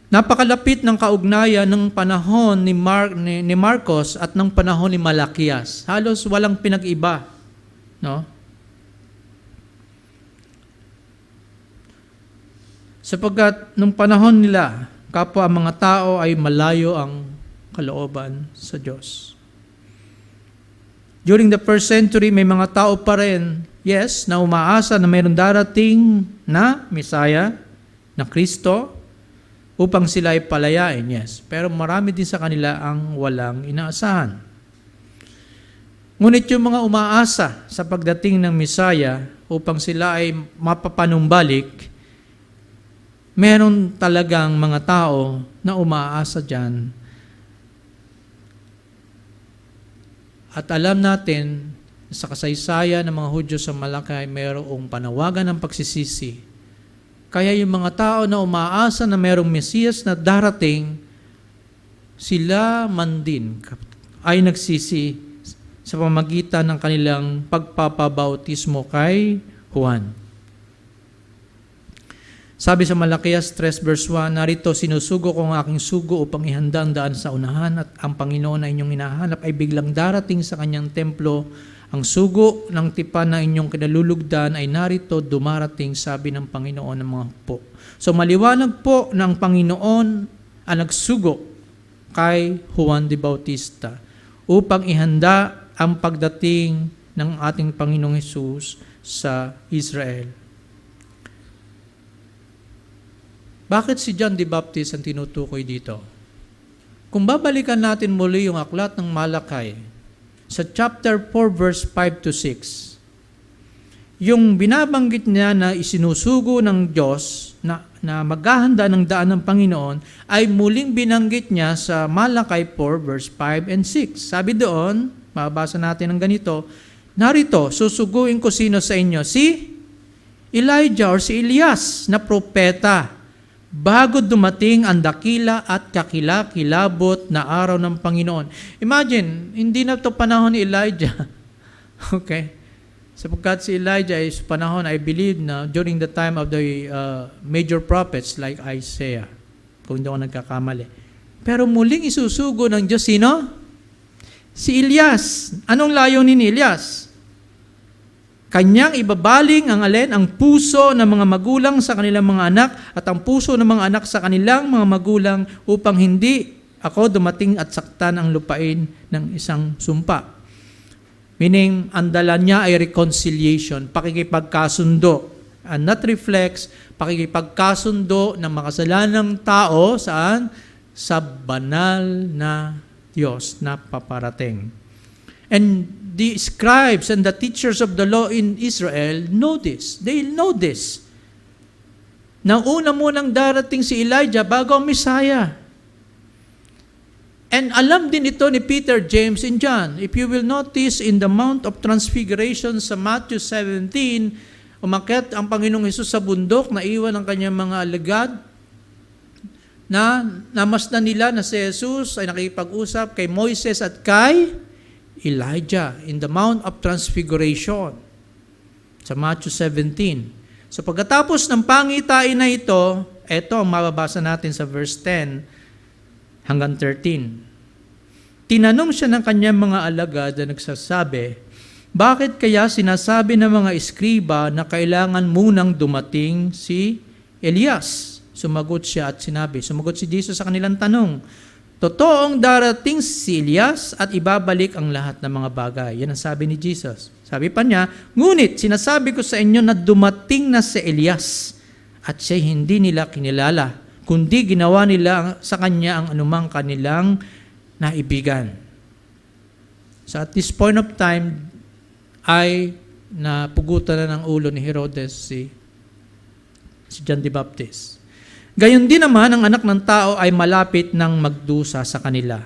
S1: Napakalapit ng kaugnayan ng panahon ni Marcos at ng panahon ni Malakias. Halos walang pinag-iba, no? Sapagkat nung panahon nila, kapwa ang mga tao ay malayo ang kalooban sa Diyos. During the first century, may mga tao pa rin, yes, na umaasa na mayroong darating na Messiah, na Kristo, upang sila ay palayain, yes. Pero marami din sa kanila ang walang inaasahan. Ngunit yung mga umaasa sa pagdating ng Messiah upang sila ay mapapanumbalik, meron talagang mga tao na umaasa dyan. At alam natin sa kasaysayan ng mga Hudyo sa Malakay, mayroong panawagan ng pagsisisi. Kaya yung mga tao na umaasa na mayroong Mesiyas na darating, sila man din ay nagsisi sa pamagitan ng kanilang pagpapabautismo kay Juan. Sabi sa Malakias 3 verse 1, narito sinusugo ko ang aking sugo upang ihanda ang daan sa unahan at ang Panginoon na inyong hinahanap ay biglang darating sa kanyang templo. Ang sugo ng tipan na inyong kinalulugdan ay narito dumarating, sabi ng Panginoon ng mga hukbo. So maliwanag po ng Panginoon ang nagsugo kay Juan the Bautista upang ihanda ang pagdating ng ating Panginoong Hesus sa Israel. Bakit si John the Baptist ang tinutukoy dito? Kung babalikan natin muli yung aklat ng Malakay, sa chapter 4 verse 5 to 6, yung binabanggit niya na isinusugo ng Diyos na maghahanda ng daan ng Panginoon ay muling binanggit niya sa Malakay 4 verse 5 and 6. Sabi doon, mababasa natin ng ganito, narito, susuguin ko sino sa inyo? Si Elijah or si Elias na propeta bago dumating ang dakila at kakilakilabot na araw ng Panginoon. Imagine, hindi na ito panahon ni Elijah. Okay? Sapagkat si Elijah is panahon, I believe, na during the time of the major prophets like Isaiah, kung hindi ako nagkakamali. Pero muling isusugo ng Diyos, sino? Si Elias. Anong layunin ni Elias? Kanyang ibabaling ang alin? Ang puso ng mga magulang sa kanilang mga anak at ang puso ng mga anak sa kanilang mga magulang upang hindi ako dumating at saktan ang lupain ng isang sumpa. Meaning, ang dala niya ay reconciliation, pakikipagkasundo. And that reflects pakikipagkasundo ng makasalanang tao saan? Sa banal na Diyos na paparating. And the scribes and the teachers of the law in Israel know this. They know this. Na una munang darating si Elijah bago ang Messiah. And alam din ito ni Peter, James, and John. If you will notice in the Mount of Transfiguration sa Matthew 17, umakyat ang Panginoong Hesus sa bundok, naiwan ang kanyang mga alagad, na namasdan nila na si Jesus ay nakipag-usap kay Moises at kay Elijah in the Mount of Transfiguration sa Matthew 17. So pagkatapos ng pangitain na ito, ito ang mababasa natin sa verse 10 hanggang 13. Tinanong siya ng kanyang mga alagad na nagsasabi, bakit kaya sinasabi ng mga eskriba na kailangan munang dumating si Elias? Sumagot si Jesus sa kanilang tanong, totoong darating si Elias at ibabalik ang lahat ng mga bagay. Yan ang sabi ni Jesus. Sabi pa niya, ngunit sinasabi ko sa inyo na dumating na si Elias at siya hindi nila kinilala, kundi ginawa nila sa kanya ang anumang kanilang naibigan. So at this point of time, ay napugutan na ng ulo ni Herodes si John the Baptist. Gayon din naman, ang anak ng tao ay malapit ng magdusa sa kanila.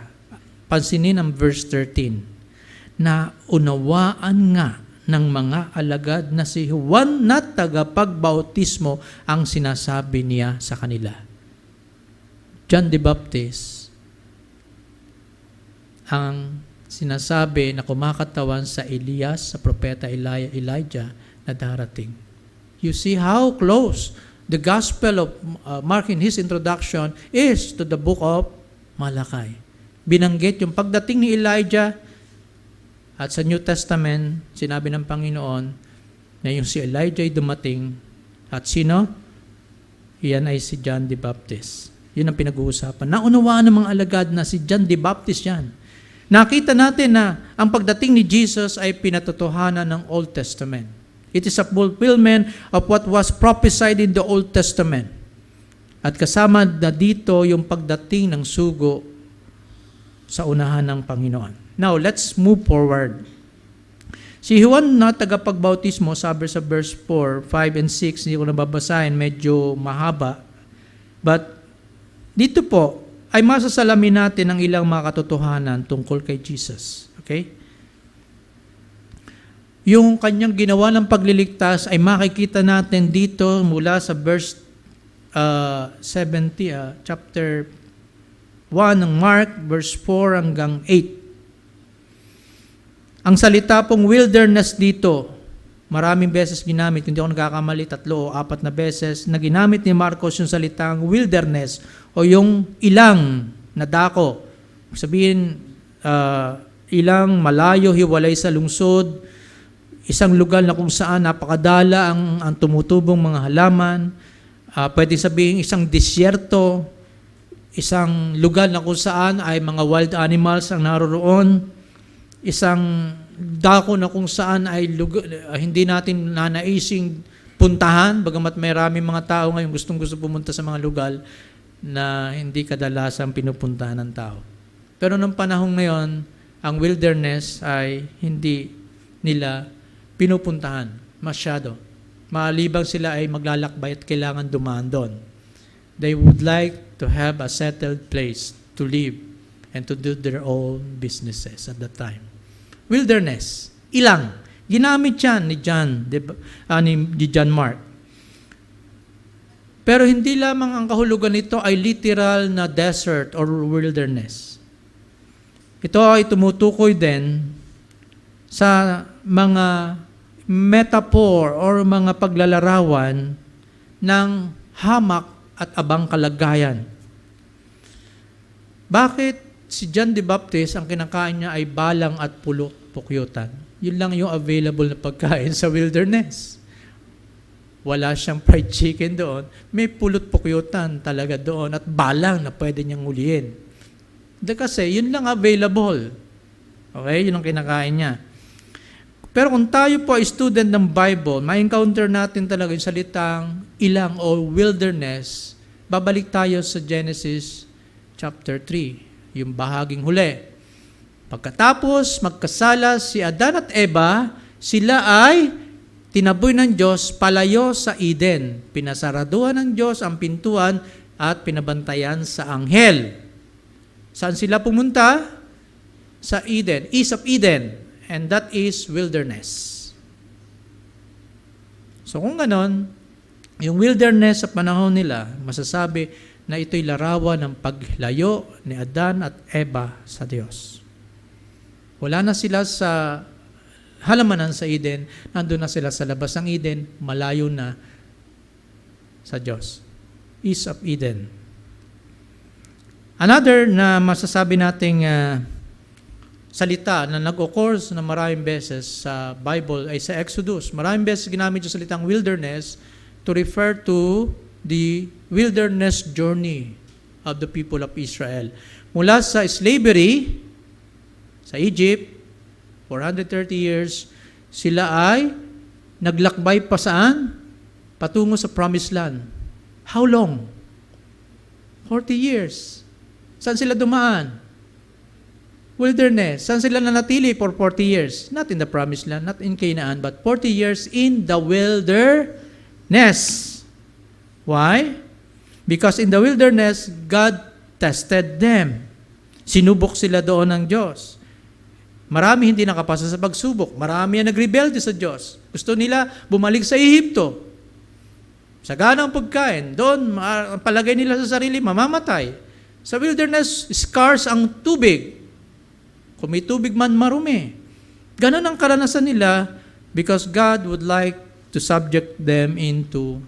S1: Pansinin ang verse 13, na unawaan nga ng mga alagad na si Juan na tagapagbautismo ang sinasabi niya sa kanila. John the Baptist ang sinasabi na kumakatawan sa Elias, sa propeta Elijah na darating. You see how close the Gospel of Mark in his introduction is to the book of Malakay. Binanggit yung pagdating ni Elijah at sa New Testament, sinabi ng Panginoon na yung si Elijah ay dumating at sino? Iyan ay si John the Baptist. Yun ang pinag-uusapan. Naunawaan ng mga alagad na si John the Baptist yan. Nakita natin na ang pagdating ni Jesus ay pinatotohanan ng Old Testament. It is a fulfillment of what was prophesied in the Old Testament. At kasama na dito yung pagdating ng sugo sa unahan ng Panginoon. Now, let's move forward. Si Juan na tagapagbautismo, sabi sa verse 4, 5, and 6, hindi ko nababasahin, medyo mahaba. But dito po, ay masasalamin natin ang ilang mga katotohanan tungkol kay Jesus. Okay? Yung kanyang ginawa ng pagliligtas ay makikita natin dito mula sa verse 70, chapter 1 ng Mark, verse 4 hanggang 8. Ang salita pong wilderness dito, maraming beses ginamit, hindi ako nagkakamali, 3 o 4 na beses, na ginamit ni Marcos yung salitang wilderness o yung ilang na dako. Sabihin, ilang malayo, hiwalay sa lungsod, isang lugar na kung saan napakadala ang tumutubong mga halaman, pwede sabihin isang disyerto, isang lugar na kung saan ay mga wild animals ang naroroon, isang dako na kung saan ay hindi natin nanaising puntahan, bagamat may maraming mga tao ngayon gustong-gusto pumunta sa mga lugar na hindi kadalasang pinupuntahan ng tao. Pero nung panahon ngayon, ang wilderness ay hindi nila pinupuntahan masyado. Maliban sila ay maglalakbay at kailangan dumaan doon. They would like to have a settled place to live and to do their own businesses at that time. Wilderness, ilang. Ginamit yan ni John Mark. Pero hindi lamang ang kahulugan nito ay literal na desert or wilderness. Ito ay tumutukoy din sa mga metaphor or mga paglalarawan ng hamak at abang kalagayan. Bakit si John the Baptist ang kinakain niya ay balang at pukyutan? Yun lang yung available na pagkain sa wilderness. Wala siyang fried chicken doon. May pulot-pukyutan talaga doon at balang na pwede niyang ulihin. Kasi yun lang available. Okay? Yun ang kinakain niya. Pero kung tayo po ay student ng Bible, ma-encounter natin talaga yung salitang ilang o wilderness. Babalik tayo sa Genesis chapter 3, yung bahaging huli. Pagkatapos magkasala si Adan at Eva, sila ay tinaboy ng Diyos palayo sa Eden. Pinasaraduhan ng Diyos ang pintuan at pinabantayan sa anghel. Saan sila pumunta? Sa Eden, east of Eden, and that is wilderness. So kung ganon, yung wilderness sa panahon nila, masasabi na ito'y larawan ng paglayo ni Adan at Eva sa Diyos. Wala na sila sa halamanan sa Eden, nandun na sila sa labas ng Eden, malayo na sa Diyos. East of Eden. Another na masasabi nating salita na nag-occurs na maraming beses sa Bible ay sa Exodus. Maraming beses ginamit yung salitang wilderness to refer to the wilderness journey of the people of Israel. Mula sa slavery, sa Egypt, 430 years, sila ay naglakbay pa saan? Patungo sa Promised Land. How long? 40 years. Saan sila dumaan? Wilderness. Saan sila nanatili for 40 years? Not in the Promised Land, not in Canaan, but 40 years in the wilderness. Why? Because in the wilderness, God tested them. Sinubok sila doon ng Diyos. Marami hindi nakapasa sa pagsubok. Marami ang nagrebelde sa Diyos. Gusto nila bumalik sa Ehipto. Sagana ang pagkain. Doon, ang palagay nila sa sarili, mamamatay. Sa wilderness, scarce ang tubig. Kung may tubig man, marumi. Ganon ang karanasan nila because God would like to subject them into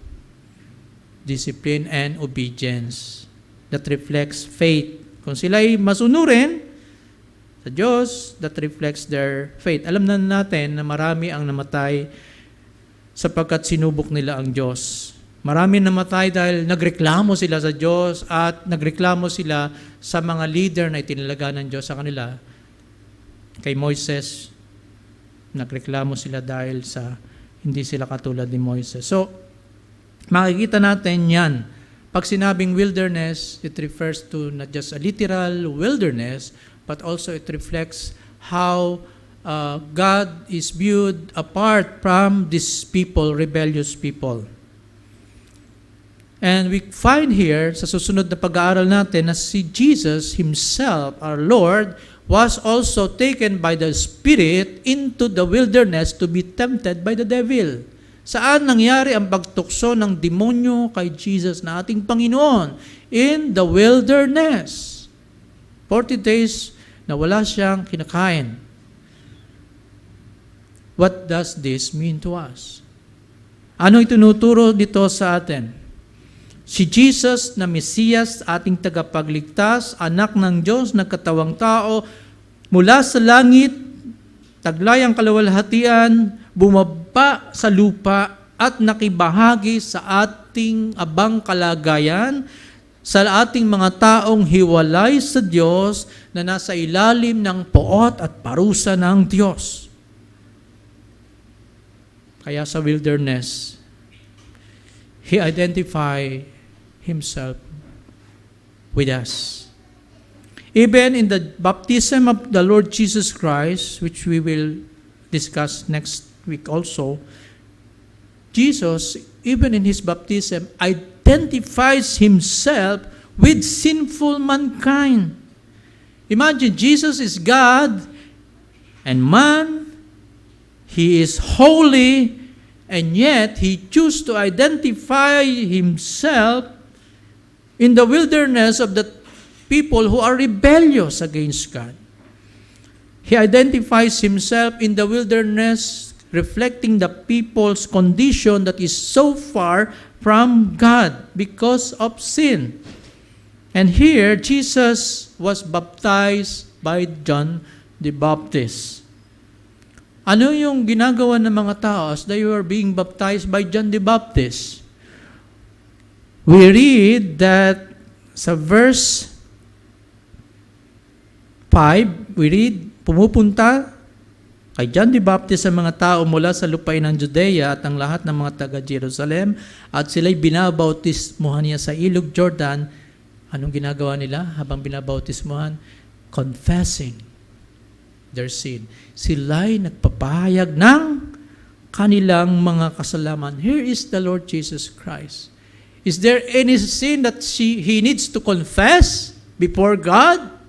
S1: discipline and obedience that reflects faith. Kung sila'y masunurin sa Diyos, that reflects their faith. Alam na natin na marami ang namatay sapagkat sinubok nila ang Diyos. Marami namatay dahil nagreklamo sila sa Diyos at nagreklamo sila sa mga leader na itinalaga ng Diyos sa kanila. Kay Moises, nagreklamo sila dahil sa hindi sila katulad ni Moises. So, makikita natin yan. Pag sinabing wilderness, it refers to not just a literal wilderness, but also it reflects how God is viewed apart from these people, rebellious people. And we find here, sa susunod na pag-aaral natin, na si Jesus himself, our Lord, was also taken by the Spirit into the wilderness to be tempted by the devil. Saan nangyari ang pagtukso ng demonyo kay Jesus na ating Panginoon? In the wilderness. 40 days na wala siyang kinakain. What does this mean to us? Ano itinuturo dito sa atin? Si Jesus na Mesiyas, ating tagapagligtas, anak ng Diyos, nagkatawang tao, mula sa langit, taglay ang kaluwalhatian, bumaba sa lupa at nakibahagi sa ating abang kalagayan, sa ating mga taong hiwalay sa Diyos na nasa ilalim ng poot at parusa ng Diyos. Kaya sa wilderness, He identified Himself with us. Even in the baptism of the Lord Jesus Christ, which we will discuss next week also, Jesus, even in His baptism, identifies Himself with sinful mankind. Imagine, Jesus is God and man. He is holy, and yet He chose to identify Himself in the wilderness of the people who are rebellious against God. He identifies Himself in the wilderness, reflecting the people's condition that is so far from God because of sin. And here, Jesus was baptized by John the Baptist. Ano yung ginagawa ng mga tao as they were being baptized by John the Baptist? We read that sa verse 5, we read, pumupunta kay John the Baptist ang mga tao mula sa lupain ng Judea at ang lahat ng mga taga-Jerusalem at sila'y binabautismuhan niya sa ilog Jordan. Anong ginagawa nila habang binabautismuhan? Confessing their sin. Sila'y nagpapahayag ng kanilang mga kasalanan. Here is the Lord Jesus Christ. Is there any sin that He needs to confess before God?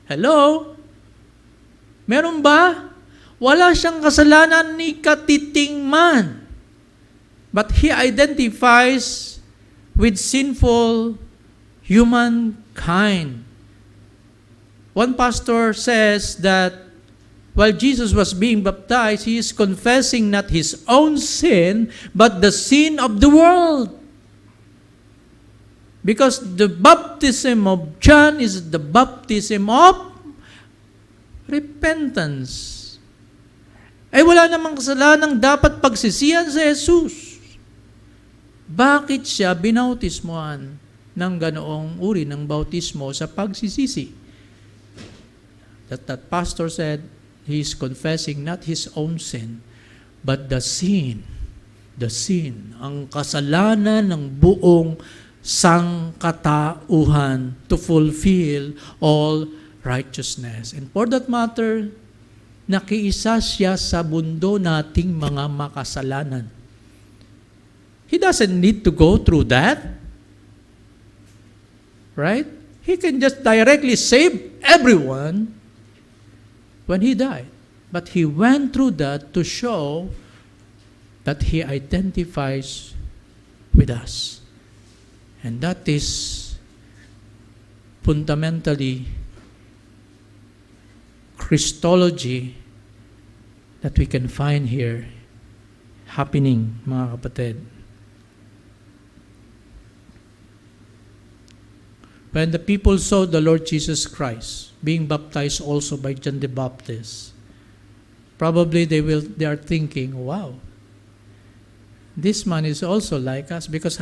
S1: Hello? Meron ba? Wala siyang kasalanan ni katiting man. But He identifies with sinful humankind. One pastor says that while Jesus was being baptized, He is confessing not His own sin, but the sin of the world. Because the baptism of John is the baptism of repentance. Ay wala namang kasalanang dapat pagsisihan sa Jesus. Bakit siya binautismuhan ng ganoong uri ng bautismo sa pagsisisi? That pastor said, he is confessing not his own sin, but the sin, ang kasalanan ng buong sangkatauhan to fulfill all righteousness. And for that matter, nakiisa siya sa mundo nating mga makasalanan. He doesn't need to go through that. Right? He can just directly save everyone when He died. But He went through that to show that He identifies with us. And that is fundamentally Christology that we can find here happening, mga kapatid. When the people saw the Lord Jesus Christ being baptized also by John the Baptist, probably they are thinking, wow, this man is also like us because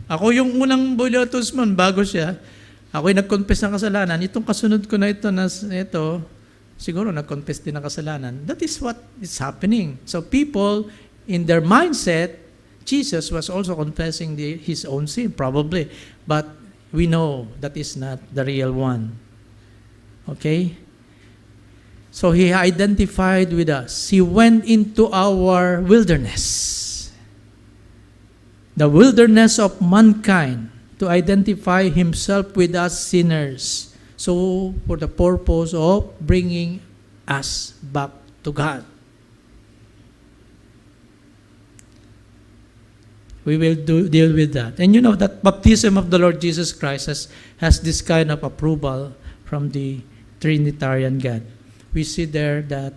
S1: ako yung unang bautismuhan bago siya. Ako'y nag-confess ng kasalanan. Itong kasunod ko na ito, siguro nag-confess din ng kasalanan. That is what is happening. So people, in their mindset, Jesus was also confessing his own sin, probably. But we know that is not the real one. Okay? So He identified with us. He went into our wilderness. The wilderness of mankind to identify Himself with us sinners. So, for the purpose of bringing us back to God. We will deal with that. And you know that baptism of the Lord Jesus Christ has this kind of approval from the Trinitarian God. We see there that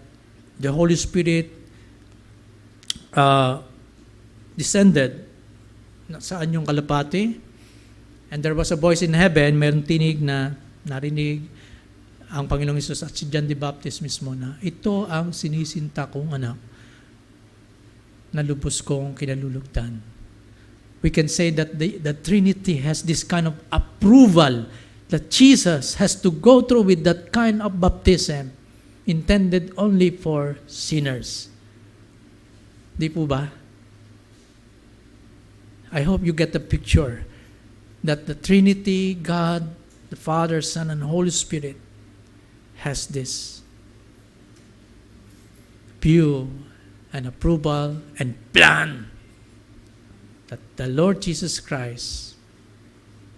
S1: the Holy Spirit descended. Saan yung kalapati? And there was a voice in heaven, mayroong tinig na narinig ang Panginoong Hesus at si John the Baptist mismo na, ito ang sinisinta kong anak na lubos kong kinalulugdan. We can say that the Trinity has this kind of approval that Jesus has to go through with that kind of baptism intended only for sinners. Di po ba? I hope you get the picture that the Trinity, God, the Father, Son, and Holy Spirit has this view and approval and plan that the Lord Jesus Christ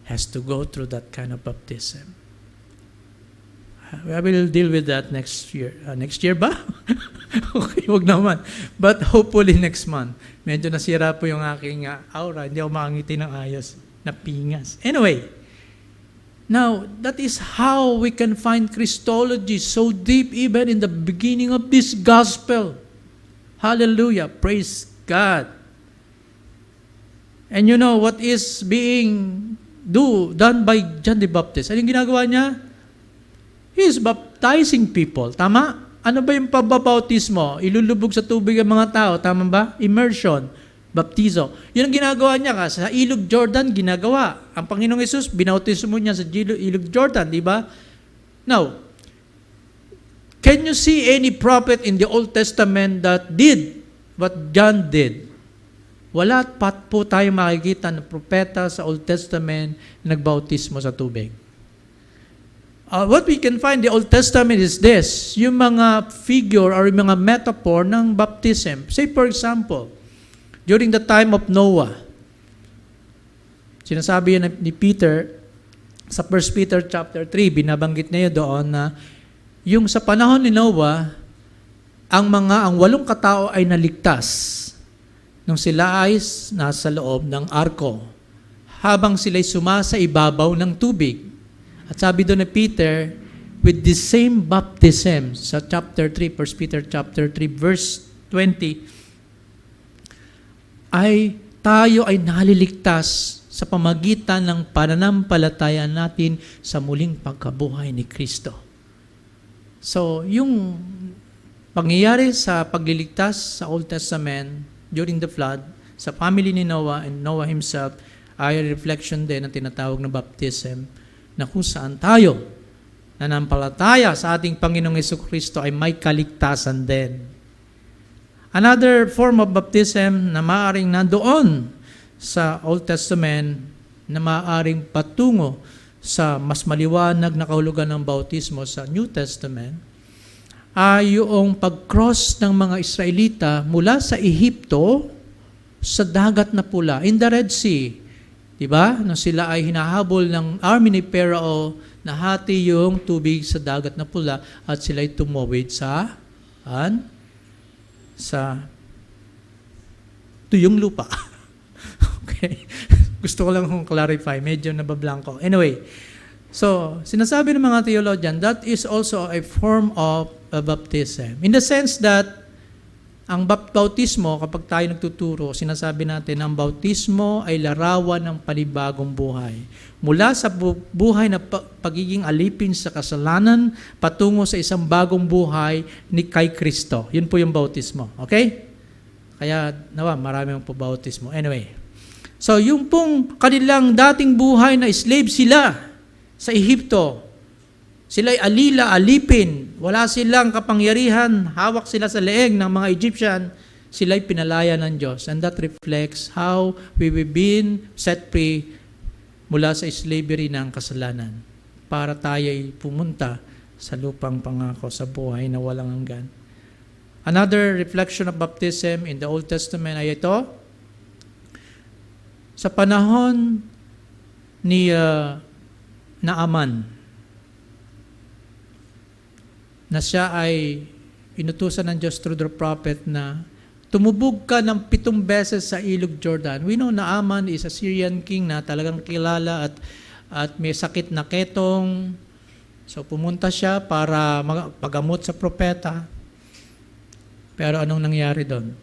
S1: has to go through that kind of baptism. I will deal with that next year. Next year ba? Okay, wag naman. But hopefully next month. Medyo nasira po yung aking aura. Hindi ako makangiti ng ayos. Napingas. Anyway, now, that is how we can find Christology so deep even in the beginning of this gospel. Hallelujah. Praise God. And you know what is being done by John the Baptist? Anong ginagawa niya? He is baptizing people. Tama? Ano ba yung pagbabautismo? Ilulubog sa tubig ang mga tao. Tama ba? Immersion. Baptizo. Yun ang ginagawa niya sa Ilog Jordan, ginagawa. Ang Panginoong Yesus, binautismo niya sa Ilog Jordan, di ba? Now, can you see any prophet in the Old Testament that did what John did? Wala pat po tayo makikita ng propeta sa Old Testament na nagbautismo sa tubig. What we can find in the Old Testament is this, yung mga figure or yung mga metaphor ng baptism. Say for example, during the time of Noah, sinasabi yan ni Peter, sa 1 Peter chapter 3, binabanggit niya doon na yung sa panahon ni Noah, ang 8 katao ay naligtas nung sila ay nasa loob ng arko, habang sila'y sumasa ibabaw ng tubig. At sabi doon ni Peter, with the same baptism, sa chapter 3, 1 Peter chapter 3, verse 20, ay tayo ay naliligtas sa pamagitan ng pananampalataya natin sa muling pagkabuhay ni Kristo. So, yung pangyayari sa pagliligtas sa Old Testament during the flood, sa family ni Noah and Noah himself, ay reflection din ng tinatawag na baptism, na kung saan tayo nanampalataya sa ating Panginoong Jesucristo ay may kaligtasan din. Another form of baptism na maaaring nandoon sa Old Testament na maaaring patungo sa mas maliwanag na kahulugan ng bautismo sa New Testament ay yung pag-cross ng mga Israelita mula sa Ehipto sa dagat na pula, in the Red Sea. Diba? Nung sila ay hinahabol ng army ni Pharaoh, nahati yung tubig sa dagat na pula at sila ay tumawid sa tuyong lupa. Okay? Gusto ko lang kong clarify. Medyo nabablanko. Anyway, so, sinasabi ng mga theologian, that is also a form of a baptism. In the sense that, ang bautismo, kapag tayo nagtuturo, sinasabi natin, ang bautismo ay larawan ng panibagong buhay. Mula sa buhay na pagiging alipin sa kasalanan, patungo sa isang bagong buhay ni kay Kristo. Yun po yung bautismo. Okay? Kaya, nawa, marami ang pabautismo. Anyway. So, yung pong kanilang dating buhay na slave sila sa Ehipto, sila'y alila, alipin, wala silang kapangyarihan, hawak sila sa leeg ng mga Egyptian, sila'y pinalaya ng Diyos. And that reflects how we've been set free mula sa slavery ng kasalanan para tayo'y pumunta sa lupang pangako, sa buhay na walang hanggan. Another reflection of baptism in the Old Testament ay ito. Sa panahon ni Naaman, na siya ay inutusan ng Diyos through the prophet na tumubog ka ng 7 beses sa Ilog Jordan. We know Naaman is a Syrian king na talagang kilala at may sakit na ketong. So pumunta siya para pagamot sa propeta. Pero anong nangyari doon?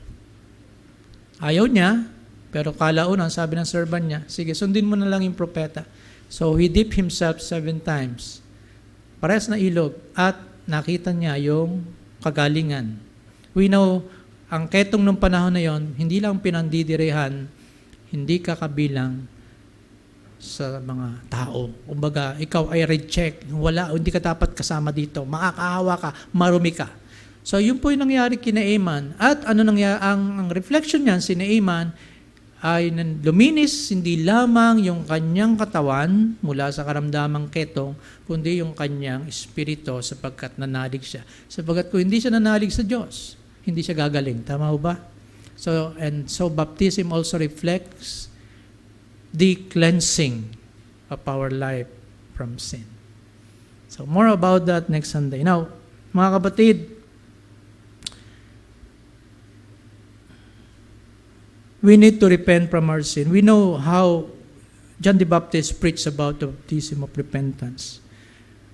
S1: Ayaw niya, pero kalaunan sabi ng servant niya, sige, sundin mo na lang yung propeta. So he dipped himself 7 times. Parehas na ilog at nakita niya yung kagalingan. We know, ang ketong ng panahon na yon, hindi lang pinandidirehan, hindi ka kabilang sa mga tao. Kumbaga, ikaw ay reject, hindi ka dapat kasama dito, makakahawa ka, marumi ka. So, yun po yung nangyari kina Naaman. At ano nangyari, ang reflection niyan, si Naaman, ay luminis hindi lamang yung kanyang katawan mula sa karamdamang ketong, kundi yung kanyang espiritu sapagkat nanalig siya. Sapagkat kung hindi siya nanalig sa Diyos, hindi siya gagaling. Tama ho ba? So baptism also reflects the cleansing of our life from sin. So more about that next Sunday. Now, mga kapatid, we need to repent from our sin. We know how John the Baptist preached about the baptism of repentance.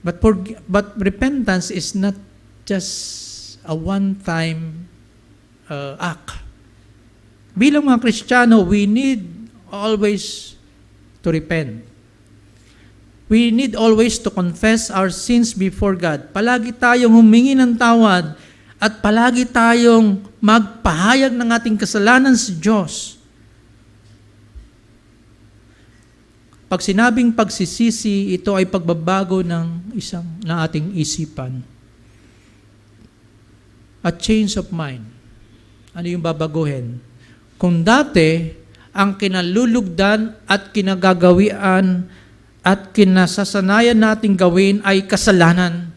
S1: But repentance is not just a one-time act. Bilang mga Kristiyano, we need always to repent. We need always to confess our sins before God. Palagi tayong humingi ng tawad at palagi tayong magpahayag ng ating kasalanan sa Diyos. Pag sinabing pagsisisi, ito ay pagbabago ng ating isipan. A change of mind. Ano yung babaguhin? Kung dati, ang kinalulugdan at kinagagawian at kinasasanayan nating gawin ay kasalanan.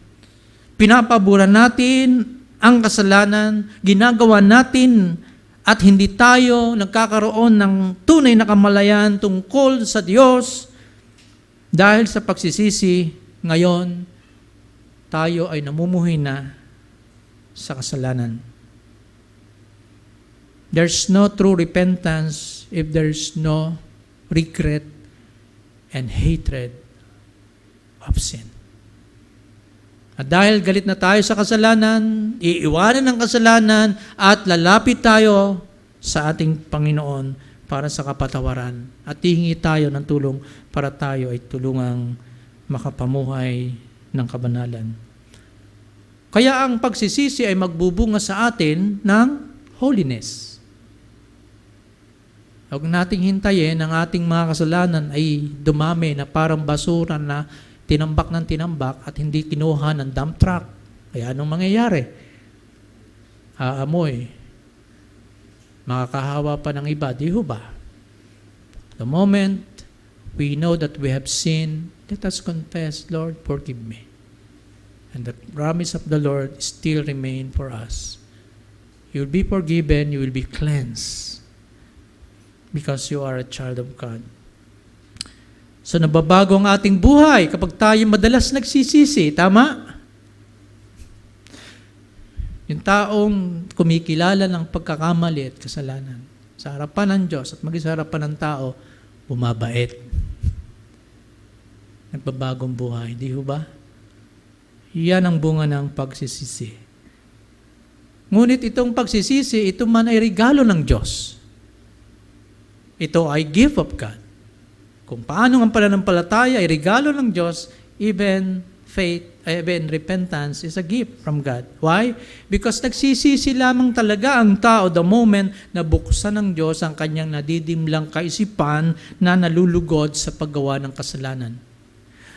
S1: Pinapaboran natin ang kasalanan, ginagawa natin at hindi tayo nagkakaroon ng tunay na kamalayan tungkol sa Diyos dahil sa pagsisisi, ngayon tayo ay namumuhay na sa kasalanan. There's no true repentance if there's no regret and hatred of sin. At dahil galit na tayo sa kasalanan, iiwanan ng kasalanan at lalapit tayo sa ating Panginoon para sa kapatawaran. At hihingi tayo ng tulong para tayo ay tulungang makapamuhay ng kabanalan. Kaya ang pagsisisi ay magbubunga sa atin ng holiness. Huwag nating hintayin ang ating mga kasalanan ay dumami na parang basura na tinambak ng tinambak at hindi kinuha ng dump truck. Kaya anong mangyayari? Aamoy. Makakahawa pa ng iba. Di ho ba? The moment we know that we have sinned, let us confess, Lord, forgive me. And the promise of the Lord still remain for us. You will be forgiven, you will be cleansed because you are a child of God. So nababago ang ating buhay kapag tayo madalas nagsisisi. Tama? Yung taong kumikilala ng pagkakamali at kasalanan sa harapan ng Diyos at maging sa harapan ng tao, bumabait. Nagbabagong buhay. Di ho ba? Yan ang bunga ng pagsisisi. Ngunit itong pagsisisi, ito man ay regalo ng Diyos. Ito ay gift of God. Kung paano ang pananampalataya ay regalo ng Diyos, even faith, even repentance is a gift from God. Why? Because nagsisisi lamang talaga ang tao the moment na buksan ng Diyos ang kanyang nadidimlang kaisipan na nalulugod sa paggawa ng kasalanan.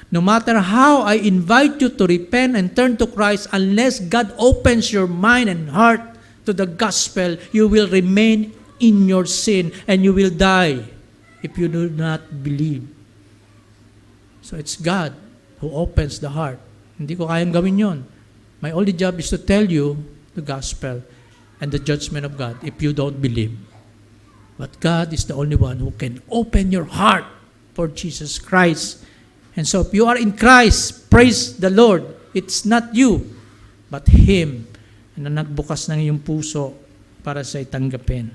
S1: No matter how I invite you to repent and turn to Christ, unless God opens your mind and heart to the gospel, you will remain in your sin and you will die if you do not believe. So it's God who opens the heart. Hindi ko kayang gawin yon. My only job is to tell you the gospel and the judgment of God if you don't believe. But God is the only one who can open your heart for Jesus Christ. And so if you are in Christ, praise the Lord. It's not you, but Him na nagbukas ng iyong puso para sa itanggapin.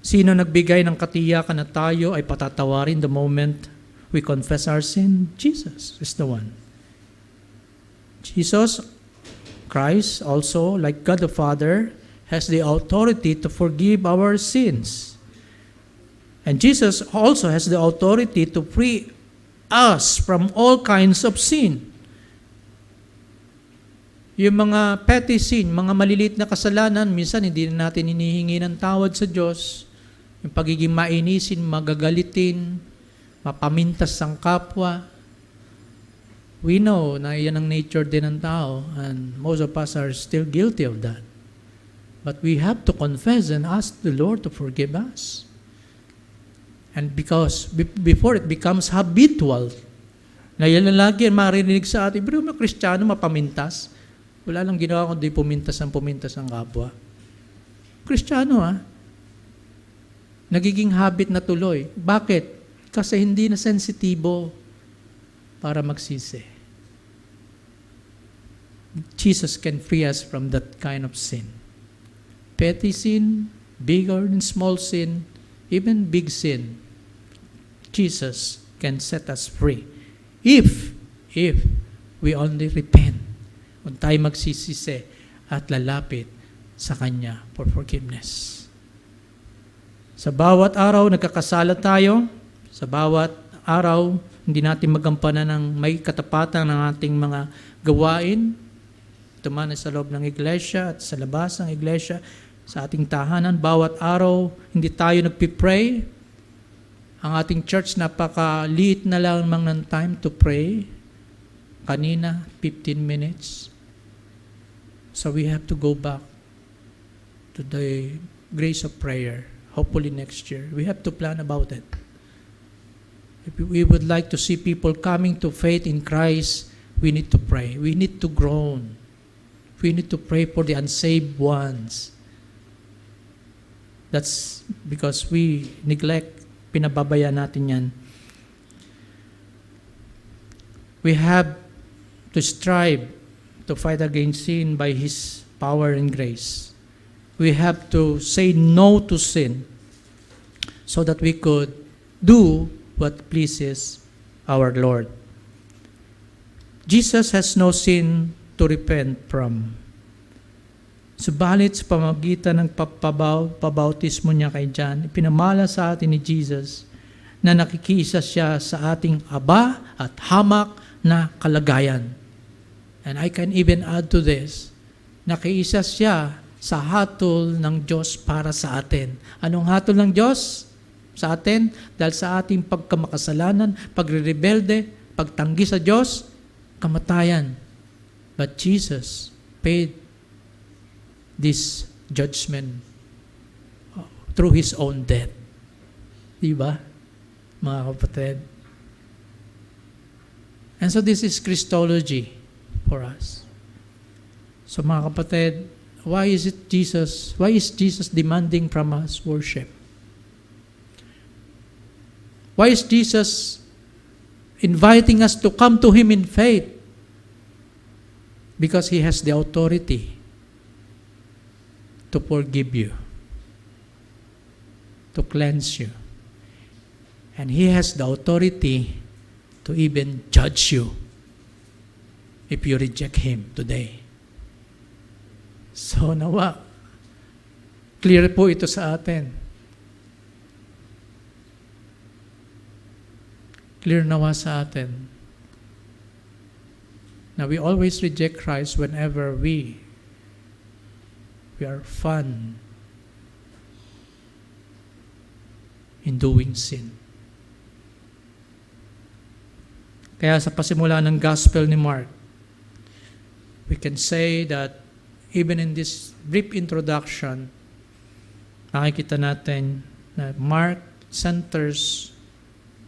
S1: Sino nagbigay ng katiyakan na tayo ay patatawarin the moment we confess our sin? Jesus is the one. Jesus Christ also, like God the Father, has the authority to forgive our sins. And Jesus also has the authority to free us from all kinds of sin. Yung mga petty sin, mga maliliit na kasalanan, minsan hindi na natin hinihingi ng tawad sa Diyos. Yung pagiging mainisin, magagalitin, mapamintas ang kapwa. We know na yan ang nature din ng tao and most of us are still guilty of that. But we have to confess and ask the Lord to forgive us. And because before it becomes habitual, na yan lang lagi marinig sa atin, pero mga Kristiyano mapamintas. Wala lang ginawa kundi pumintas ang kapwa. Kristiyano nagiging habit na tuloy. Bakit? Kasi hindi na sensitibo para magsisi. Jesus can free us from that kind of sin. Petty sin, big or small sin, even big sin, Jesus can set us free. If we only repent, kung tayo magsisisi at lalapit sa Kanya for forgiveness. Sa bawat araw, nagkakasala tayo. Sa bawat araw, hindi natin magampanan ng may katapatan ng ating mga gawain. Ito man sa loob ng iglesia at sa labas ng iglesia, sa ating tahanan, bawat araw, hindi tayo nagpipray. Ang ating church, napakaliit na lang ng time to pray. Kanina, 15 minutes. So we have to go back to the grace of prayer. Hopefully next year. We have to plan about it. If we would like to see people coming to faith in Christ, we need to pray. We need to groan. We need to pray for the unsaved ones. That's because we neglect, pinababaya natin yan. We have to strive to fight against sin by His power and grace. We have to say no to sin so that we could do what pleases our Lord. Jesus has no sin to repent from. Subalit sa pamagitan ng pabautismo niya kay John, ipinamala sa atin ni Jesus na nakikisa siya sa ating aba at hamak na kalagayan. And I can even add to this, nakiisa siya sa hatol ng Diyos para sa atin. Anong hatol ng Diyos sa atin? Dahil sa ating pagkamakasalanan, pagre-rebelde, pagtanggi sa Diyos, kamatayan. But Jesus paid this judgment through His own death. Diba, mga kapatid? And so this is Christology for us. So mga kapatid, why is Jesus demanding from us worship? Why is Jesus inviting us to come to Him in faith? Because He has the authority to forgive you, to cleanse you. And He has the authority to even judge you if you reject Him today. So nawa, clear po ito sa atin. Clear nawa sa atin. Now we always reject Christ whenever we are fun in doing sin. Kaya sa pasimula ng Gospel ni Mark, we can say that even in this brief introduction, nakikita natin na Mark centers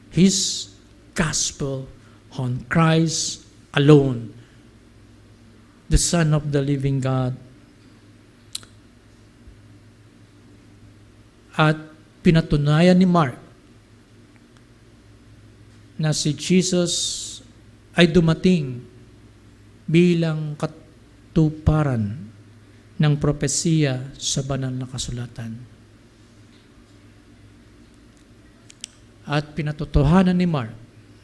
S1: his gospel on Christ alone, the Son of the living God. At pinatunayan ni Mark na si Jesus ay dumating bilang katuparan ng propesiya sa banal na kasulatan. At pinatotohanan ni Mark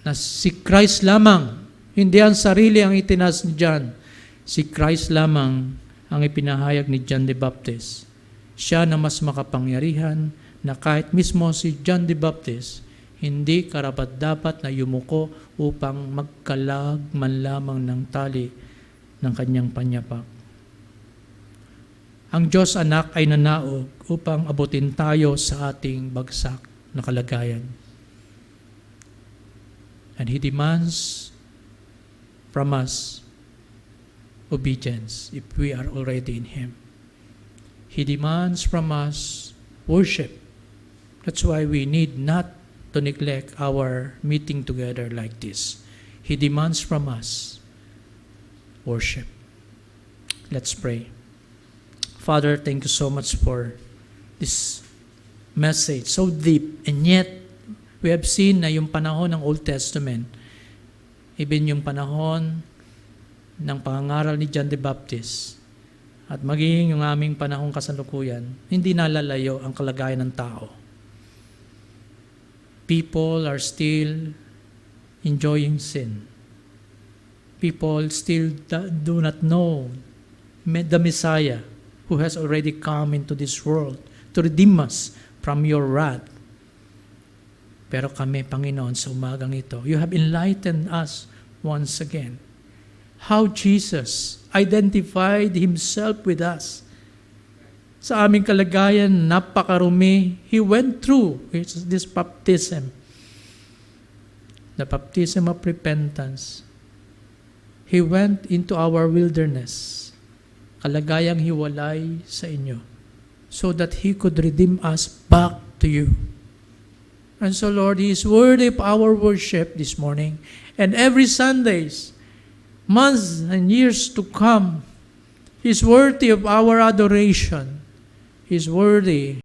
S1: na si Christ lamang, hindi ang sarili ang itinas ni John, si Christ lamang ang ipinahayag ni John the Baptist. Siya na mas makapangyarihan na kahit mismo si John the Baptist, hindi karapat-dapat na yumuko upang magkalag man lamang ng tali ng kanyang panyapak. Ang Diyos Anak ay nanaog upang abutin tayo sa ating bagsak na kalagayan. And He demands from us obedience if we are already in Him. He demands from us worship. That's why we need not to neglect our meeting together like this. He demands from us worship. Let's pray. Father, thank you so much for this message, so deep, and yet we have seen na yung panahon ng Old Testament, even yung panahon ng pangangaral ni John the Baptist, at magiging yung aming panahong kasalukuyan, hindi nalalayo ang kalagayan ng tao. People are still enjoying sin. People still do not know the Messiah who has already come into this world to redeem us from your wrath. Pero kami, Panginoon, sa umagang ito, you have enlightened us once again. How Jesus identified Himself with us. Sa aming kalagayan, napakarumi, He went through this baptism. The baptism of repentance. He went into our wilderness. Kalagayang hiwalay sa inyo. So that He could redeem us back to you. And so, Lord, He is worthy of our worship this morning. And every Sundays, months and years to come, He is worthy of our adoration. He is worthy